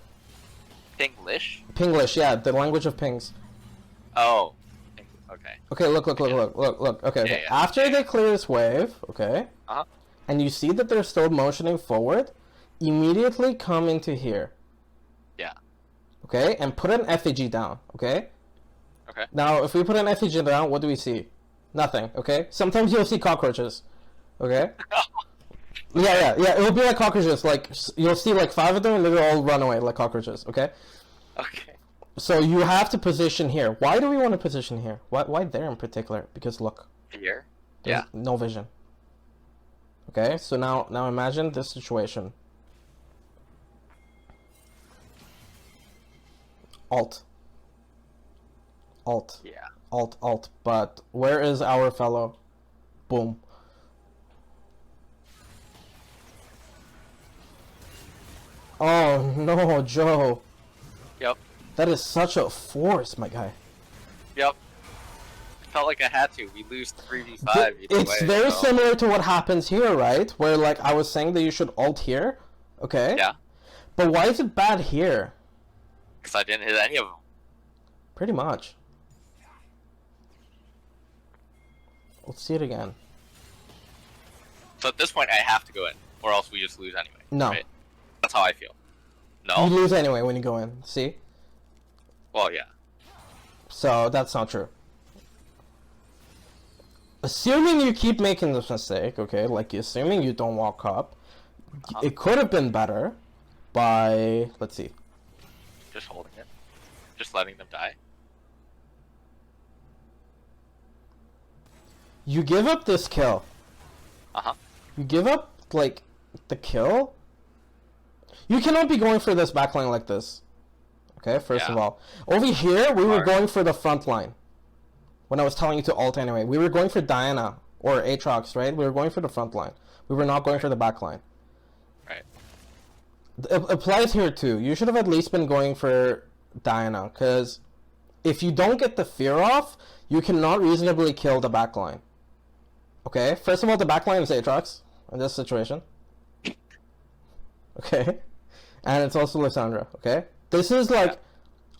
Pinglish?
Pinglish, yeah, the language of pings.
Oh. Okay.
Okay, look. Okay. After they clear this wave, okay?
Uh-huh.
And you see that they're still motioning forward, immediately come into here.
Yeah.
Okay? And put an effigy down, okay?
Okay.
Now, if we put an effigy down, what do we see? Nothing, okay? Sometimes you'll see cockroaches, okay? Yeah, it will be like cockroaches, like, you'll see like 5 of them and they'll all run away like cockroaches, okay?
Okay.
So you have to position here. Why do we want to position here? Why there in particular? Because look.
Here?
There's
Yeah.
no vision.
Okay, so now imagine this situation. Alt. Alt.
Yeah.
Alt. But where is our fellow? Boom. Oh no, Joe.
Yep.
That is such a force, my guy.
Yep. Felt like I had to. We lose 3v5 either
It's
way,
very
so-
similar to what happens here, right? Where, like, I was saying that you should ult here. Okay?
Yeah.
But why is it bad here?
Because I didn't hit any of them.
Pretty much. Let's see it again.
So at this point, I have to go in, or else we just lose anyway.
No.
Right? That's how I feel.
You
No?
lose anyway when you go in. See?
Well, yeah.
So, that's not true. Assuming you keep making this mistake, okay? Like, assuming you don't walk up, it could have been better by... Let's see.
Just holding it. Just letting them die.
You give up this kill.
Uh-huh.
You give up, like, the kill? You cannot be going for this backline like this. Okay, first of
Yeah.
all. Over here, we were
Hard.
going for the front line. When I was telling you to ult anyway. We were going for Diana, or Aatrox, right? We were going for the front line. We were not going for the back line.
Right.
It applies here too. You should have at least been going for Diana, because if you don't get the fear off, you cannot reasonably kill the back line. Okay? First of all, the back line is Aatrox in this situation. Okay? And it's also Lysandra, okay? This is like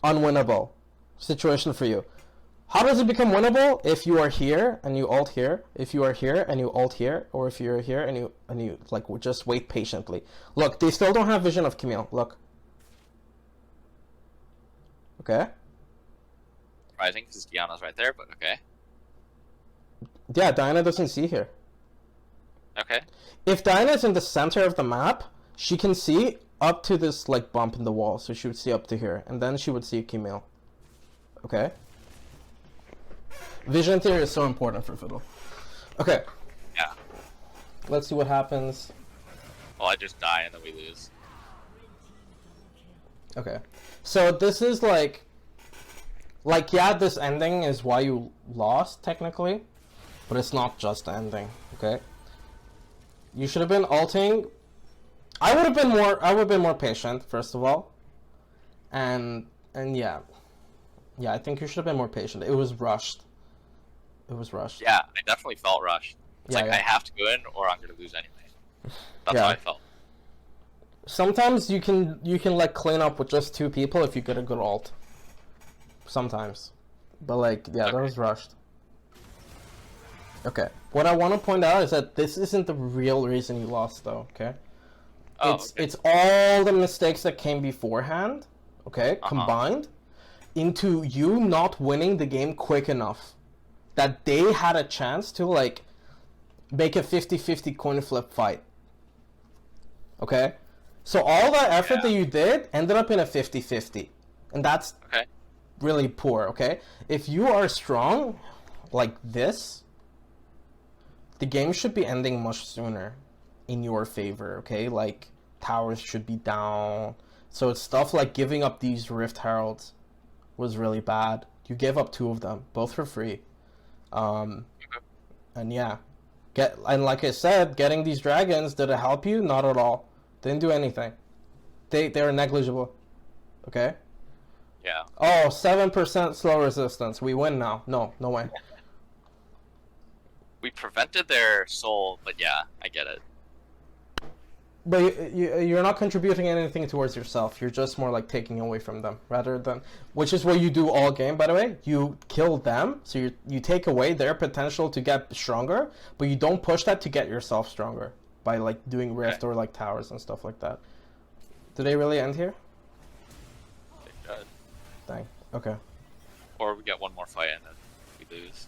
unwinnable situation for you. How does it become winnable? If you are here and you ult here, if you are here and you ult here, or if you're here and you like just wait patiently. Look, they still don't have vision of Camille. Look. Okay?
Surprising, because Diana's right there, but okay.
Yeah, Diana doesn't see here.
Okay.
If Diana is in the center of the map, she can see up to this like bump in the wall, so she would see up to here, and then she would see Camille. Okay? Vision theory is so important for Fiddle. Okay,
Yeah.
let's see what happens.
Well, I just die and then we lose.
Okay, so this is like yeah, this ending is why you lost technically, but it's not just the ending. Okay, you should have been ulting. I would have been more patient first of all, and yeah, I think you should have been more patient. It was rushed. It was rushed.
Yeah, I definitely felt rushed. It's
Yeah,
like
yeah.
I have to go in or I'm gonna lose anyway. That's
Yeah.
how I felt.
Sometimes you can like clean up with just 2 people if you get a good ult. Sometimes, but like yeah, that
Okay.
was rushed. Okay, what I want to point out is that this isn't the real reason you lost, though. Okay,
Oh,
it's
okay.
it's all the mistakes that came beforehand. Okay, combined into you not winning the game quick enough that they had a chance to like make a 50-50 coin flip fight. Okay, so all that effort
Yeah.
that you did ended up in a 50-50, and that's
Okay.
really poor. Okay, if you are strong like this, the game should be ending much sooner in your favor. Okay, like towers should be down. So it's stuff like giving up these Rift Heralds was really bad. You gave up 2 of them, both for free. And yeah, and like I said, getting these dragons, did it help you? Not at all. Didn't do anything. They're negligible. Okay.
Yeah.
Oh, 7% slow resistance. We win now. No way.
We prevented their soul, but yeah, I get it.
But you're not contributing anything towards yourself. You're just more like taking away from them, rather than, which is what you do all game. By the way, you kill them, so you take away their potential to get stronger, but you don't push that to get yourself stronger by like doing rift or like towers and stuff like that. Do they really end here?
They should.
Dang. Okay.
Or we get one more fight and then we lose.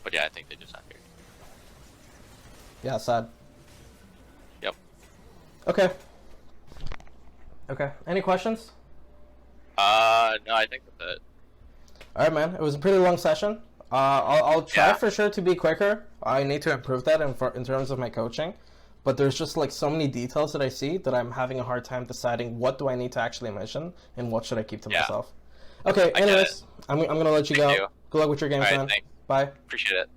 But yeah, I think they just end here.
Yeah, sad.
Yep.
Okay. Okay. Any questions?
No, I think that's it.
All right, man. It was a pretty long session. I'll try
Yeah.
for sure to be quicker. I need to improve that in terms of my coaching. but there's just like so many details that I see that I'm having a hard time deciding what do I need to actually mention and what should I keep to myself. Okay, anyways, I'm gonna let you go.
Thank you.
Good luck with your game,
All right,
son.
thanks.
Bye.
Appreciate it.